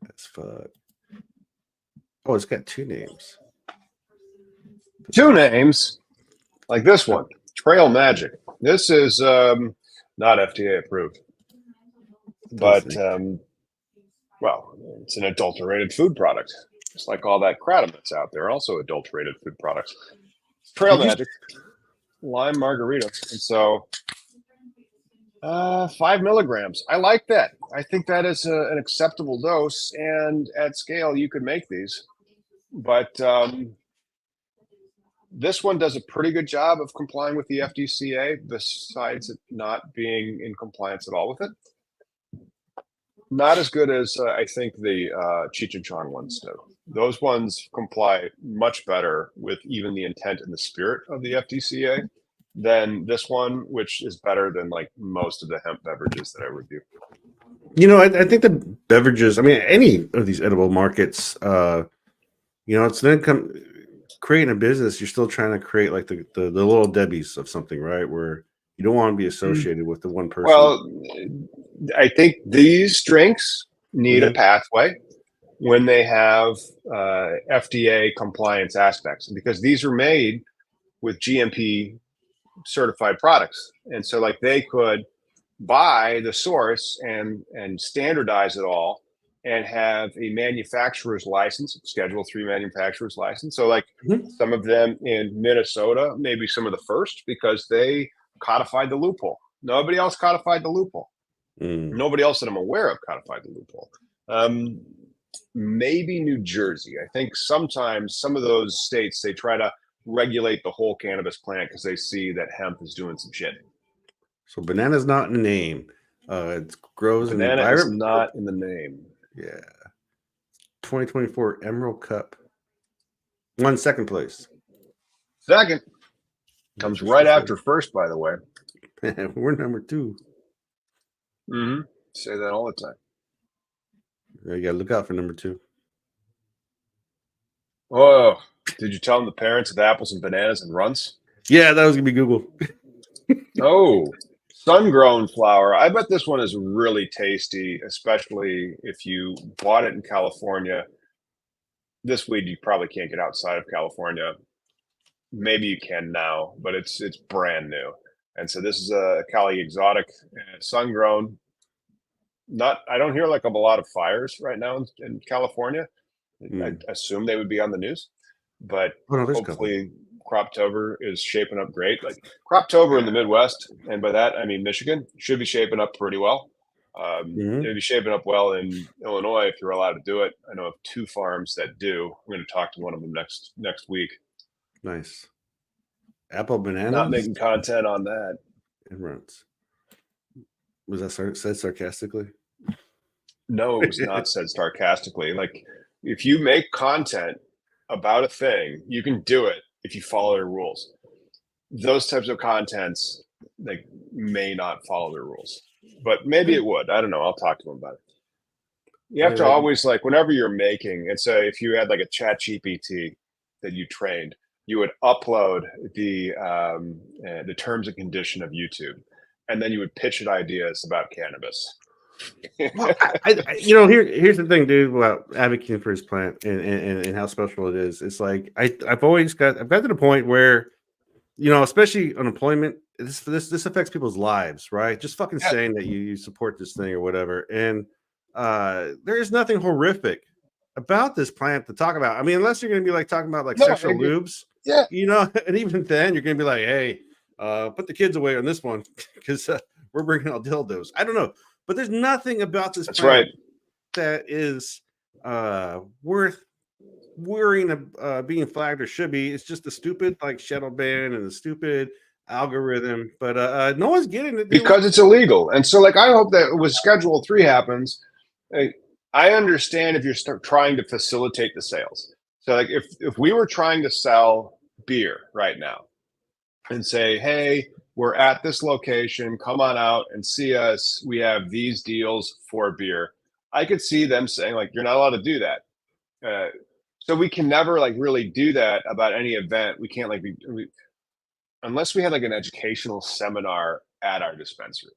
That's fuck. Oh, it's got two names. Two names, like this one, Trail Magic. This is not FDA approved, but well, it's an adulterated food product. Just like all that kratom that's out there, also adulterated food products. Trail Magic, lime margarita, and so 5 milligrams. I like that. I think that is an acceptable dose, and at scale, you could make these. But this one does a pretty good job of complying with the FDCA, besides it not being in compliance at all with it. Not as good as I think the Cheech and Chong ones do. Those ones comply much better with even the intent and the spirit of the FDCA than this one, which is better than like most of the hemp beverages that I review. I think the beverages, any of these edible markets, it's then creating a business, you're still trying to create like the little Debbies of something, right? Where you don't want to be associated with the one person. Well, I think these drinks need a pathway when they have FDA compliance aspects, because these are made with GMP certified products. And so like they could buy the source and standardize it all and have a manufacturer's license, Schedule 3 manufacturer's license. So like some of them in Minnesota, maybe some of the first, because they codified the loophole. Nobody else codified the loophole. Nobody else that I'm aware of codified the loophole. Maybe New Jersey. I think sometimes some of those states, they try to regulate the whole cannabis plant because they see that hemp is doing some shit. So banana's not in the name. It grows in banana is not in the name. Yeah. 2024 Emerald Cup. Won second place. Second. Comes right after first, by the way. We're number 2. Say that all the time. You gotta look out for number 2. Oh, did you tell them the parents of apples and bananas and runts? Yeah, that was gonna be Google. Oh, sun-grown flower. I bet this one is really tasty, especially if you bought it in California. This weed you probably can't get outside of California. Maybe you can now, but it's brand new. And so this is a Cali exotic, sun-grown. I don't hear like a lot of fires right now in California. I assume they would be on the news, but hopefully Croptober is shaping up great. Like Croptober in the Midwest, and by that I mean Michigan, should be shaping up pretty well. It'd be shaping up well in Illinois if you're allowed to do it. I know of 2 farms that do. I'm going to talk to one of them next week. Nice. Apple banana. Not making content on that. And runs. Was that said sarcastically? No, it was not said sarcastically. Like, if you make content about a thing, you can do it if you follow the rules. Those types of contents, like, may not follow the rules, but maybe it would. I don't know. I'll talk to them about it. You have to always, like, whenever you're making, and say if you had like a chat GPT that you trained, you would upload the terms and condition of YouTube, and then you would pitch it ideas about cannabis. Well, here's the thing, dude, about advocating for his plant and how special it is. It's like I've got to the point where, especially unemployment, this affects people's lives, right? Just fucking saying that you support this thing or whatever. And there is nothing horrific about this plant to talk about. I mean, unless you're going to be like talking about like sexual lubes, and even then you're going to be like, hey, put the kids away on this one because we're bringing out dildos. I don't know. But there's nothing about this plant that is worth worrying being flagged or should be. It's just the stupid like shadow ban and the stupid algorithm. But no one's getting it because it's illegal. And so, like, I hope that when Schedule 3 happens, I understand if you're trying to facilitate the sales. So, like, if we were trying to sell beer right now and say, hey, we're at this location, come on out and see us. We have these deals for beer. I could see them saying, like, you're not allowed to do that. So we can never like really do that about any event. We can't unless we had like an educational seminar at our dispensary.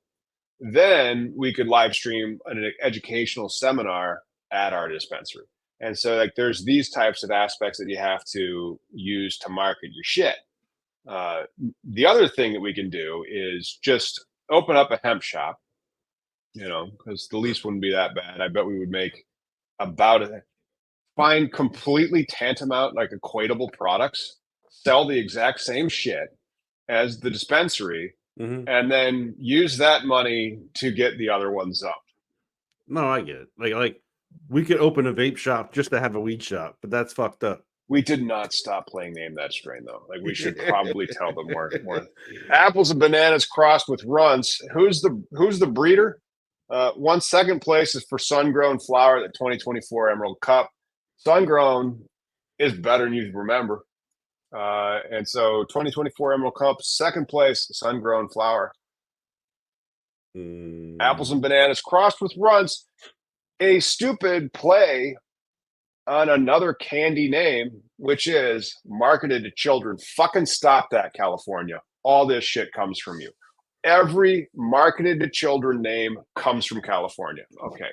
Then we could live stream an educational seminar at our dispensary. And so, like, there's these types of aspects that you have to use to market your shit. The other thing that we can do is just open up a hemp shop, because the lease wouldn't be that bad. I bet we would make about it. Find completely tantamount, like equatable products, sell the exact same shit as the dispensary, and then use that money to get the other ones up. No, I get it. Like we could open a vape shop just to have a weed shop, but that's fucked up. We did not stop playing Name That Strain, though. Like, we should probably tell them more. Apples and bananas crossed with runts. Who's the breeder? One second place is for Sun-Grown Flower, the 2024 Emerald Cup. Sun-Grown is better than you remember. And so 2024 Emerald Cup, second place, Sun-Grown Flower. Apples and bananas crossed with runts. A stupid play on another candy name, which is marketed to children. Fucking stop that, California. All this shit comes from you. Every marketed to children name comes from California. Okay.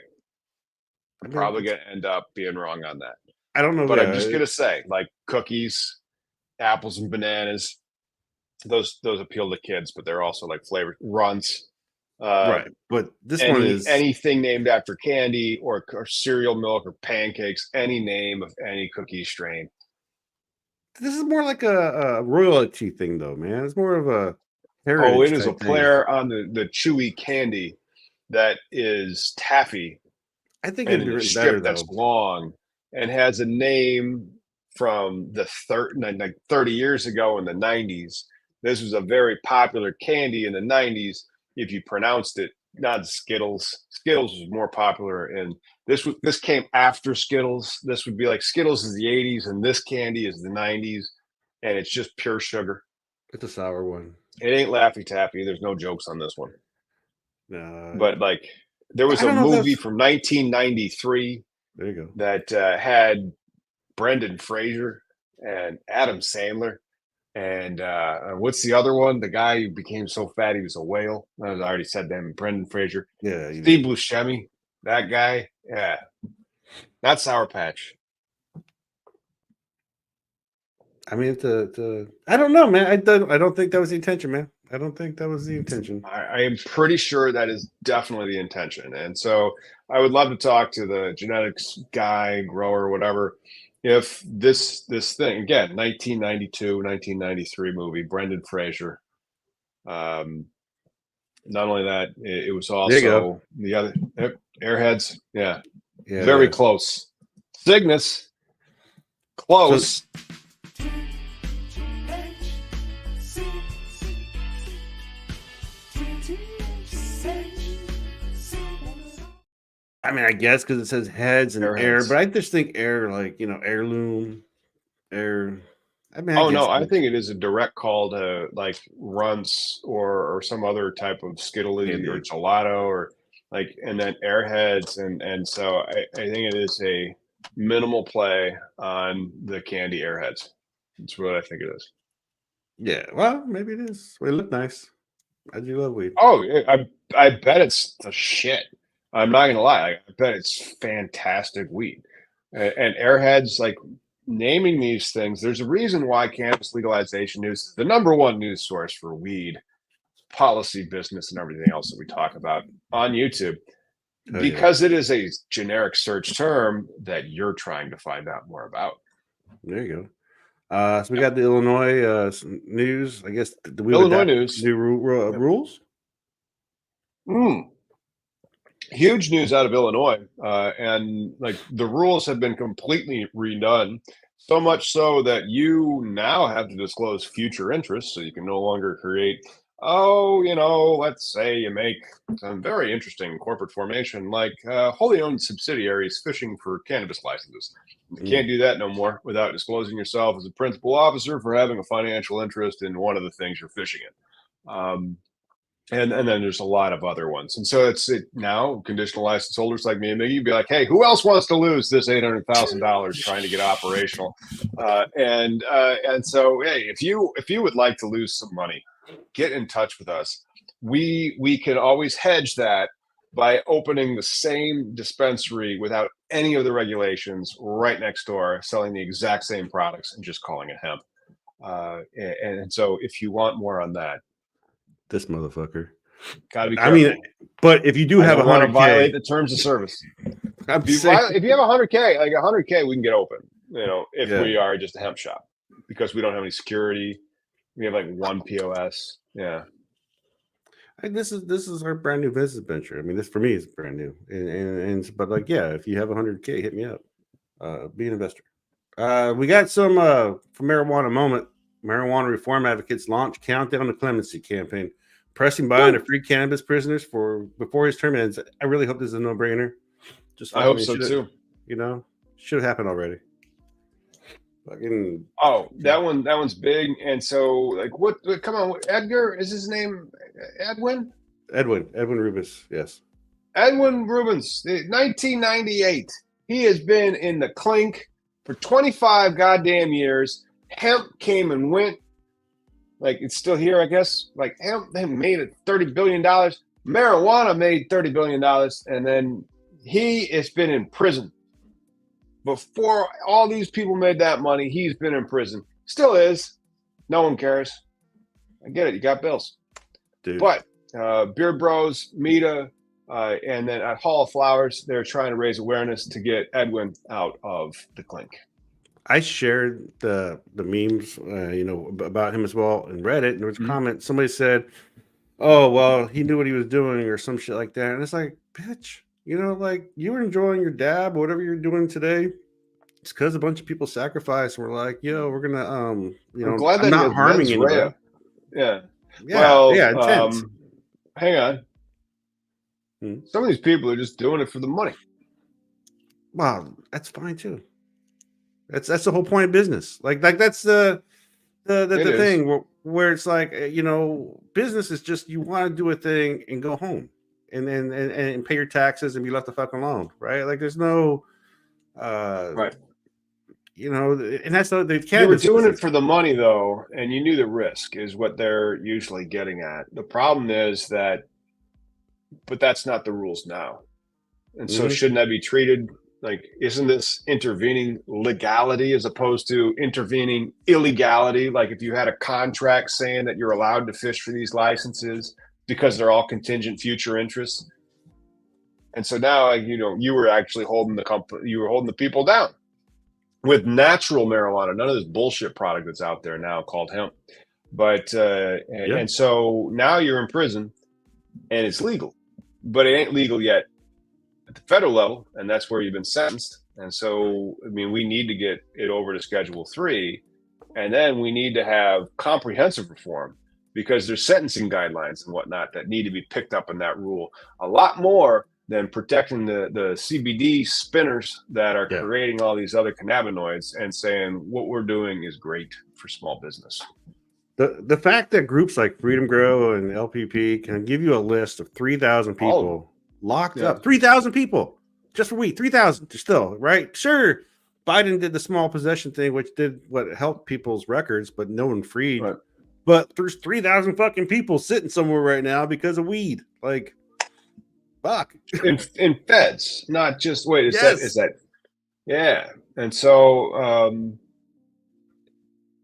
I'm probably going to end up being wrong on that. I don't know. But I'm just going to say, like, cookies, apples and bananas, those appeal to kids, but they're also like flavored runts. Right, but this one is anything named after candy or cereal milk or pancakes, any name of any cookie strain. This is more like a royalty thing, though, man. It's more of a heritage. Oh, it is a player on the chewy candy that is taffy. I think it'd be better, that's long and has a name from the 30 years ago in the 90s. This was a very popular candy in the 90s. If you pronounced it, not Skittles. Skittles was more popular, and this came after Skittles. This would be like Skittles is the 80s, and this candy is the 90s, and it's just pure sugar. It's a sour one. It ain't Laffy Taffy. There's no jokes on this one. No, but like there was a movie from 1993. There you go. That had Brendan Fraser and Adam Sandler. And what's the other one? The guy who became so fat he was a whale. I already said them. Brendan Fraser. Yeah. Steve Buscemi. That guy. Yeah. Not Sour Patch. I mean, I don't know, man. I don't think that was the intention, man. I don't think that was the intention. I am pretty sure that is definitely the intention. And so I would love to talk to the genetics guy, grower, whatever. If this thing, again, 1992, 1993 movie, Brendan Fraser. Not only that, it was also the other Airheads. Yeah. Very close. Cygnus. Close. I mean, I guess because it says heads and air, Airheads. but I just think air, like, heirloom, air. I mean, I Oh guess. no, I think it is a direct call to like runts or some other type of Skittly or Candy. gelato or like, and then airheads, and so I think it is a minimal play on the candy airheads. That's what I think it is. Yeah, well, maybe it is. They look nice. I do love weed. Oh, I bet it's the shit. I'm not gonna lie. I bet it's fantastic weed. And airheads, like naming these things. There's a reason why cannabis legalization news is the number one news source for weed policy, business, and everything else that we talk about on YouTube, Oh yeah, because it is a generic search term that you're trying to find out more about. there you go. So we got the Illinois news. I guess do we Illinois adapt news. new Yep. rules? Huge news out of Illinois, and like the rules have been completely redone. So much so that you now have to disclose future interests, so you can no longer create. Oh, let's say you make some very interesting corporate formation, like wholly owned subsidiaries fishing for cannabis licenses. You can't do that no more without disclosing yourself as a principal officer for having a financial interest in one of the things you're fishing in. And then there's a lot of other ones. And so now conditional license holders like me and Miggy be like, hey, who else wants to lose this $800,000 trying to get operational? And so, hey, if you would like to lose some money, get in touch with us. We can always hedge that by opening the same dispensary without any of the regulations right next door, selling the exact same products and just calling it hemp. And so if you want more on that, This motherfucker. gotta be I careful. mean, but if you do I have don't want to 100K, violate the terms of service. If you have 100K, like 100K, we can get open. If we are just a hemp shop, because we don't have any security. We have like one POS. Yeah. this is our brand new business venture. I mean, this for me is brand new, and but like, yeah, if you have 100K, hit me up. Be an investor. We got some for marijuana moment. Marijuana reform advocates launch countdown to clemency campaign, pressing buy into free cannabis prisoners before his term ends. I really hope this is a no-brainer. I hope so too. Should have happened already. Fucking. Oh, that one's big. And so, like, what? Come on, Edgar is his name? Edwin Rubis. Yes. Edwin Rubens, 1998. He has been in the clink for 25 goddamn years. Hemp came and went. Like, it's still here, I guess. Like, hemp, they made it $30 billion. Marijuana made $30 billion. And then he has been in prison. Before all these people made that money, he's been in prison. Still is. No one cares. I get it. You got bills. Dude. But Beard Bros, Mita, and then at Hall of Flowers, they're trying to raise awareness to get Edwin out of the clink. I shared the memes, about him as well in Reddit, and there was a comment. Somebody said, "Oh, well, he knew what he was doing," or some shit like that. And it's like, bitch, like you were enjoying your dab or whatever you're doing today. It's because a bunch of people sacrificed and were like, "Yo, we're gonna, I'm glad that I'm not harming anybody." Yeah. Well, intense. Hang on. Some of these people are just doing it for the money. Wow, that's fine too. That's the whole point of business. Like that's the thing where it's like, business is just you want to do a thing and go home and then and pay your taxes and be left the fuck alone, right? Like there's no right. And that's the cannabis. You were doing it for the money though, and you knew the risk is what they're usually getting at. The problem is but that's not the rules now. And so shouldn't that be treated like, isn't this intervening legality as opposed to intervening illegality? Like if you had a contract saying that you're allowed to fish for these licenses because they're all contingent future interests. And so now, you were actually holding the people down with natural marijuana, none of this bullshit product that's out there now called hemp. But, and so now you're in prison and it's legal, but it ain't legal yet at the federal level, and that's where you've been sentenced. And so, I mean, we need to get it over to Schedule 3, and then we need to have comprehensive reform because there's sentencing guidelines and whatnot that need to be picked up in that rule a lot more than protecting the CBD spinners that are creating all these other cannabinoids and saying what we're doing is great for small business. The fact that groups like Freedom Grow and LPP can give you a list of 3,000 people locked up, 3,000 people just for weed, 3,000 still, right? Sure, Biden did the small possession thing, which did what helped people's records, but no one freed. Right. But there's 3,000 fucking people sitting somewhere right now because of weed. Like, fuck. In feds, not just is that yeah. And so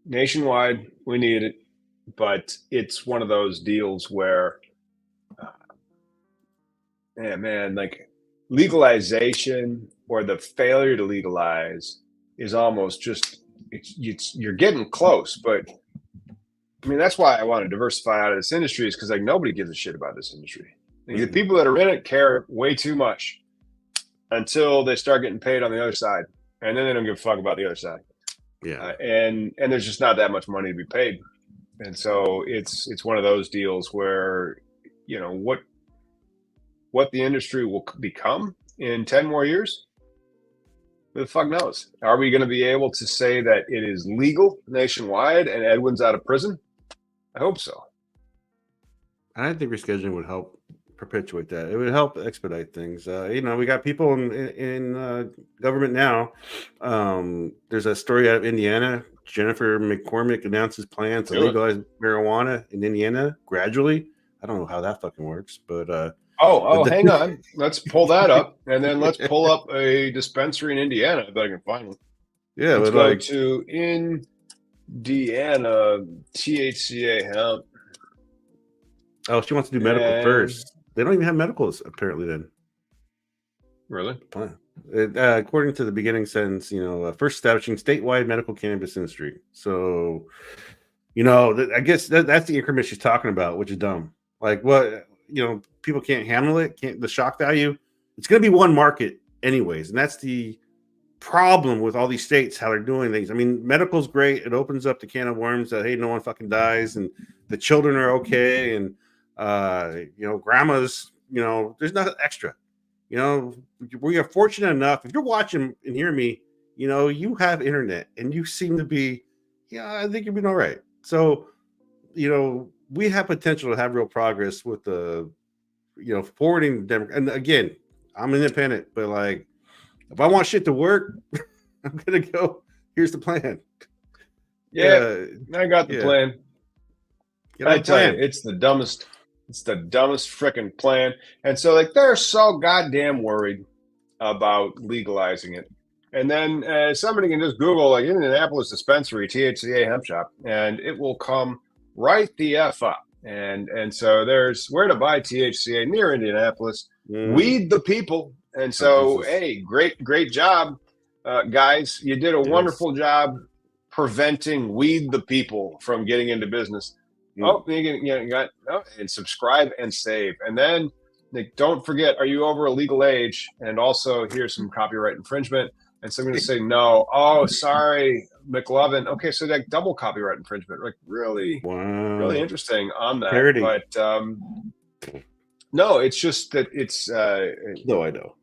nationwide, we need it, but it's one of those deals where, like legalization or the failure to legalize is almost just you're getting close, but I mean that's why I want to diversify out of this industry is because like nobody gives a shit about this industry. Like, the people that are in it care way too much until they start getting paid on the other side, and then they don't give a fuck about the other side. Yeah, and there's just not that much money to be paid, and so it's one of those deals where you know what the industry will become in 10 more years. Who the fuck knows? Are we going to be able to say that it is legal nationwide and Edwin's out of prison? I hope so. I think rescheduling would help perpetuate that. It would help expedite things. We got people in government now. There's a story out of Indiana. Jennifer McCormick announces plans to legalize marijuana in Indiana gradually. I don't know how that fucking works, but hang on. Let's pull that up, and then let's pull up a dispensary in Indiana. I bet I can find one. Yeah, let's go to Indiana THCA hemp. Oh, she wants to do medical first. They don't even have medicals apparently. Then, really? According to the beginning sentence, first establishing statewide medical cannabis industry. So, I guess that's the increment she's talking about, which is dumb. Like, what? People can't handle it. The shock value. It's going to be one market anyways, and that's the problem with all these states, how they're doing things. I mean, medical's great. It opens up the can of worms that, hey, no one fucking dies, and the children are okay, and grandmas, there's nothing extra. We are fortunate enough. If you're watching and hearing me, you have internet, and you seem to be, I think you're doing all right. So, we have potential to have real progress with the, forwarding them. And again, I'm independent, but like, if I want shit to work, I'm gonna go. Here's the plan. Yeah, I got the plan. I tell you, it's the dumbest. It's the dumbest freaking plan. And so, like, they're so goddamn worried about legalizing it. And then somebody can just Google, like, Indianapolis dispensary THCA hemp shop, and it will come right the F up. And so there's where to buy THCA near Indianapolis. Weed the people. And so, hey, great job, guys. You did a wonderful job preventing weed the people from getting into business. And subscribe and save. And then don't forget, are you over a legal age? And also, here's some copyright infringement. And so I'm going to say no. Oh, sorry, McLovin. Okay, so like double copyright infringement. Like really interesting on that. Parody. But no, it's just that it's no, I know.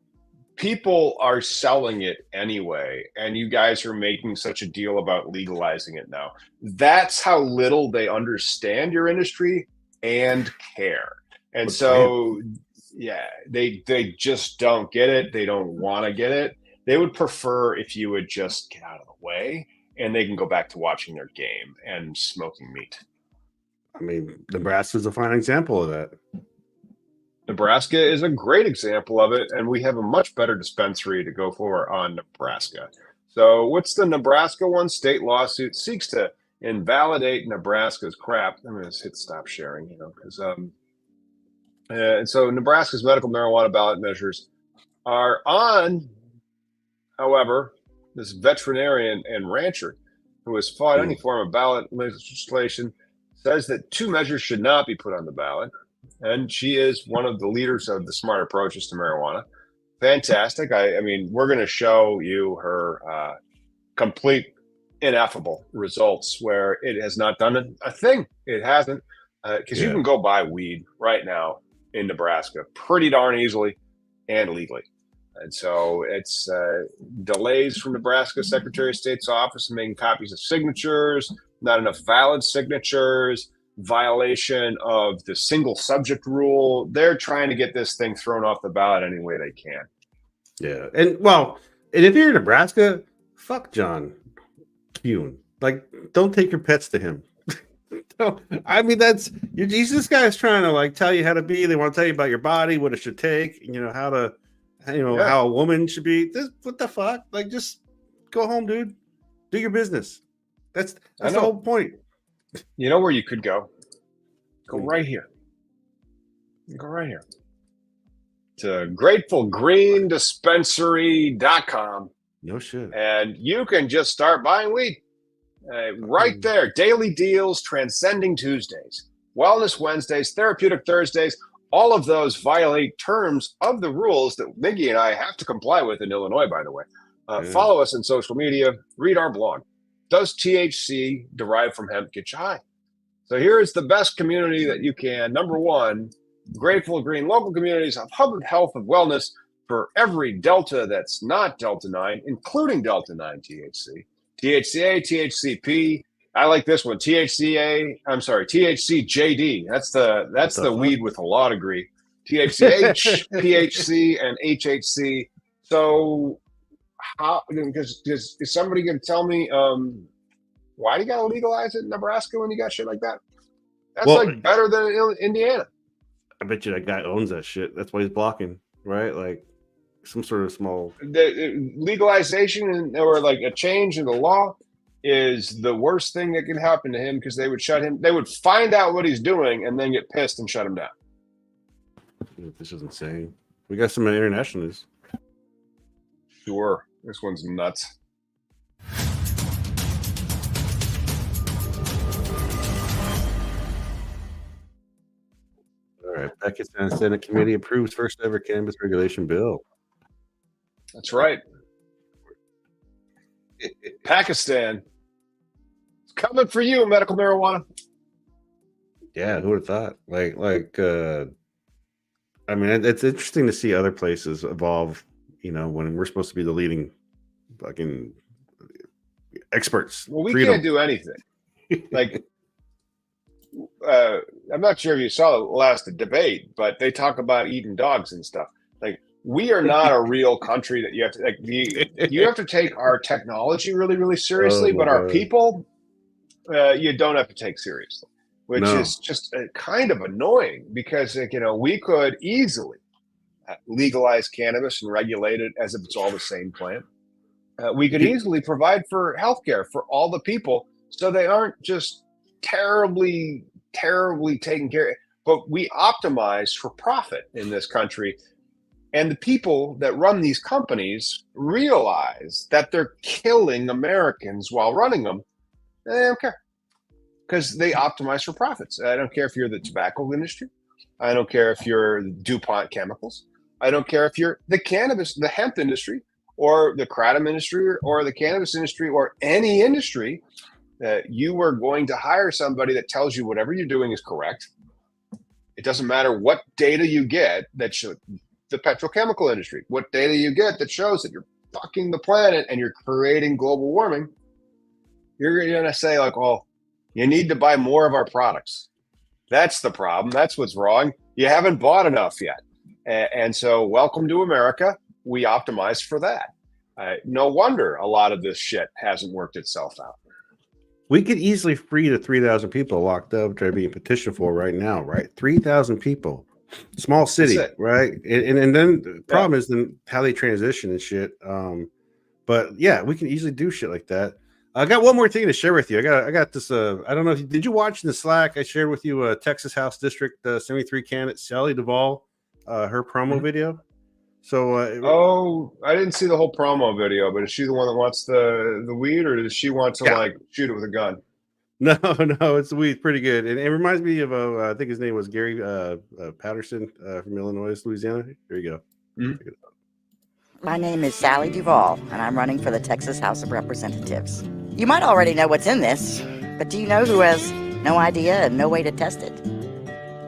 People are selling it anyway, and you guys are making such a deal about legalizing it now. That's how little they understand your industry and care. And they just don't get it. They don't want to get it. They would prefer if you would just get out of the way and they can go back to watching their game and smoking meat. I mean, Nebraska's a fine example of that. Nebraska is a great example of it, and we have a much better dispensary to go for on Nebraska. So what's the Nebraska one? State lawsuit seeks to invalidate Nebraska's crap. I'm going to hit stop sharing, because and so Nebraska's medical marijuana ballot measures are on. However, this veterinarian and rancher who has fought any form of ballot legislation says that two measures should not be put on the ballot. And she is one of the leaders of the smart approaches to marijuana. Fantastic. I mean, we're going to show you her complete ineffable results where it has not done a thing. It hasn't. Because you can go buy weed right now in Nebraska pretty darn easily. and legally. And so it's delays from Nebraska Secretary of State's office in making copies of signatures, not enough valid signatures, violation of the single subject rule. They're trying to get this thing thrown off the ballot any way they can. Yeah. And if you're in Nebraska, fuck John Kuhn. Like, don't take your pets to him. No, I mean, this guy's trying to like tell you how to be. They want to tell you about your body, what it should take, how a woman should be. What the fuck? Like, just go home, dude. Do your business. That's the whole point. You know where you could go? Go right here. Go right here. To GratefulGreenDispensary.com. No shit. And you can just start buying weed. Right there. Daily deals, transcending Tuesdays, wellness Wednesdays, therapeutic Thursdays. All of those violate terms of the rules that Miggy and I have to comply with in Illinois, by the way. Follow us on social media. Read our blog. Does THC derived from hemp get you high? So here is the best community that you can. Number one, Grateful Green local communities of public health and wellness for every Delta that's not Delta 9, including Delta 9 THC. THCA, THCP. I like this one. THCJD. That's the weed with a law degree. THCH, PHC, and HHC. So how? Because is somebody going to tell me why do you got to legalize it in Nebraska when you got shit like that? That's like better than in Indiana. I bet you that guy owns that shit. That's why he's blocking, right? Like some sort of small legalization or like a change in the law is the worst thing that can happen to him, because they would shut him. They would find out what he's doing and then get pissed and shut him down. This is insane. We got some international news. Sure. This one's nuts. All right. Pakistan Senate Committee approves first ever cannabis regulation bill. That's right. Pakistan. It's coming for you, medical marijuana. Yeah, who would have thought? I mean, it's interesting to see other places evolve, when we're supposed to be the leading fucking experts. Well, we can't do anything. Like, I'm not sure if you saw the last debate, but they talk about eating dogs and stuff. Like, we are not a real country that you have to you have to take our technology really, really seriously, but our people, you don't have to take seriously, which is just kind of annoying, because we could easily legalize cannabis and regulate it as if it's all the same plant. We could easily provide for healthcare for all the people, so they aren't just terribly taken care of. But we optimize for profit in this country. And the people that run these companies realize that they're killing Americans while running them. They don't care, because they optimize for profits. I don't care if you're the tobacco industry. I don't care if you're DuPont Chemicals. I don't care if you're the hemp industry, or the kratom industry, or the cannabis industry, or any industry. You are going to hire somebody that tells you whatever you're doing is correct. It doesn't matter what data you get that should. The petrochemical industry, what data you get that shows that you're fucking the planet and you're creating global warming, you're going to say like, oh, you need to buy more of our products. That's the problem. That's what's wrong. You haven't bought enough yet. And so welcome to America. We optimize for that. No wonder a lot of this shit hasn't worked itself out. We could easily free the 3,000 people locked up, which are being petitioned for right now, right? 3,000 people. Small city, right? And then the problem is then how they transition and shit. But yeah, we can easily do shit like that. I got one more thing to share with you. I got this. I don't know if did you watch in the Slack? I shared with you Texas House District 73 candidate Sally Duvall, her promo video. So I didn't see the whole promo video, but is she the one that wants the weed, or does she want to like shoot it with a gun? No, it's the weed. Pretty good. And it reminds me of, I think his name was Gary Patterson from Illinois, Louisiana. Here you go. Mm-hmm. My name is Sally Duvall, and I'm running for the Texas House of Representatives. You might already know what's in this, but do you know who has no idea and no way to test it?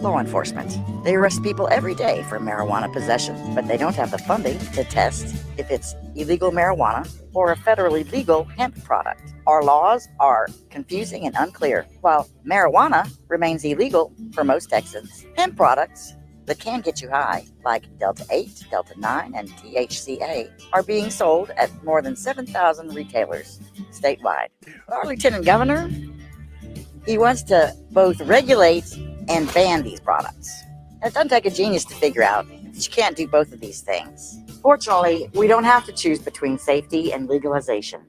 Law enforcement. They arrest people every day for marijuana possession, but they don't have the funding to test if it's illegal marijuana or a federally legal hemp product. Our laws are confusing and unclear. While marijuana remains illegal for most Texans, hemp products that can get you high, like Delta 8, Delta 9, and THCA, are being sold at more than 7,000 retailers statewide. Our lieutenant governor, he wants to both regulate and ban these products. It doesn't take a genius to figure out that you can't do both of these things. Fortunately, we don't have to choose between safety and legalization.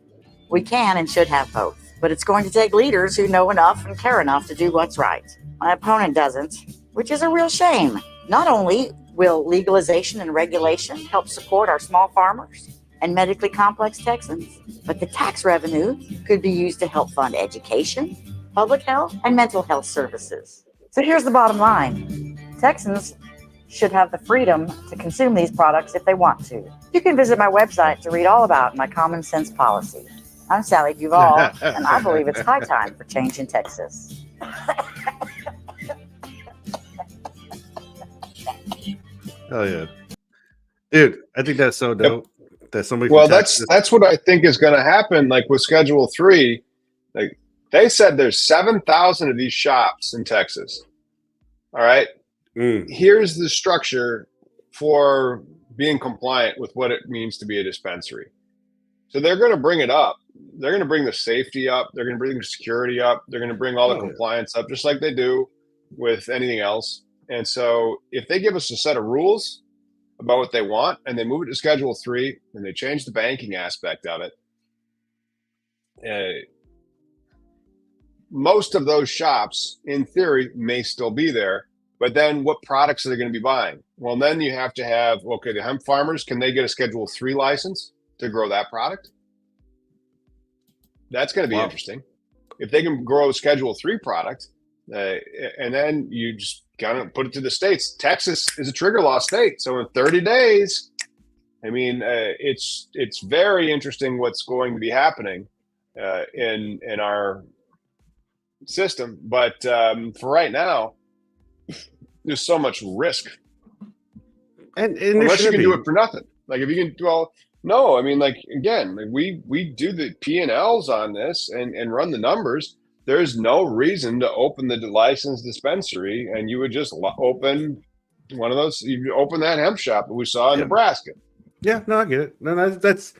We can and should have both, but it's going to take leaders who know enough and care enough to do what's right. My opponent doesn't, which is a real shame. Not only will legalization and regulation help support our small farmers and medically complex Texans, but the tax revenue could be used to help fund education, public health, and mental health services. So here's the bottom line. Texans should have the freedom to consume these products if they want to. You can visit my website to read all about my common sense policy. I'm Sally Duvall, and I believe it's high time for change in Texas. Oh yeah, dude! I think that's so dope. That somebody. Well, that's what I think is going to happen. Like with Schedule 3, like they said, there's 7,000 of these shops in Texas. All right. Here's the structure for being compliant with what it means to be a dispensary. So they're going to bring it up. They're going to bring the safety up. They're going to bring the security up. They're going to bring all the compliance up, just like they do with anything else. And so if they give us a set of rules about what they want and they move it to Schedule 3 and they change the banking aspect of it, most of those shops, in theory, may still be there. But then what products are they going to be buying? Well, then you have to have, okay, the hemp farmers, can they get a Schedule 3 license to grow that product? That's going to be interesting. If they can grow a Schedule 3 product, and then you just kind of put it to the states. Texas is a trigger law state. So in 30 days, I mean, it's very interesting what's going to be happening in our system. But for right now, there's so much risk. And unless you can do it for nothing. Like if you can, well, no, I mean, like, again, like we do the P&Ls on this and run the numbers. There's no reason to open the licensed dispensary, and you would just open one of those. You open that hemp shop that we saw in Nebraska. Yeah, no, I get it. No, that's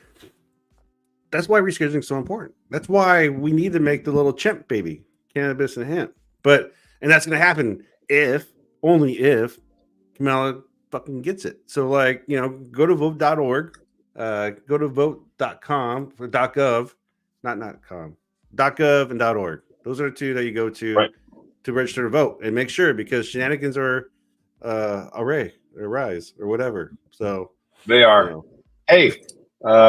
why rescheduling is so important. That's why we need to make the little chimp baby, cannabis and hemp. And that's going to happen only if Kamala fucking gets it. So, like, you know, go to vote.org, go to vote.com or .gov, not .com, .gov and .org. Those are the two that you go to to register to vote, and make sure, because shenanigans are rise or whatever. So they are. You know. Hey,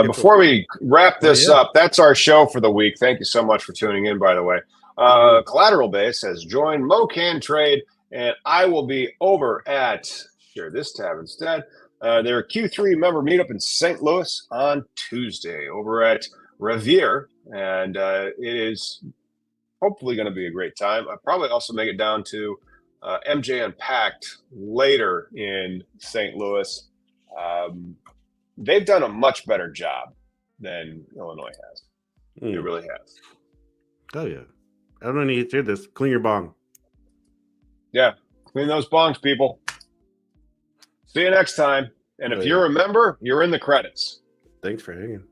before we wrap this up, that's our show for the week. Thank you so much for tuning in, by the way. Collateral Base has joined Mocan Trade, and I will be over at share this tab instead. Their Q3 member meetup in St. Louis on Tuesday over at Revere, and it is hopefully going to be a great time. I'll probably also make it down to MJ Unpacked later in St. Louis. They've done a much better job than Illinois has. It really has. Oh, yeah. I don't need to do this. Clean your bong. Yeah. Clean those bongs, people. See you next time. And if you're a member, you're in the credits. Thanks for hanging.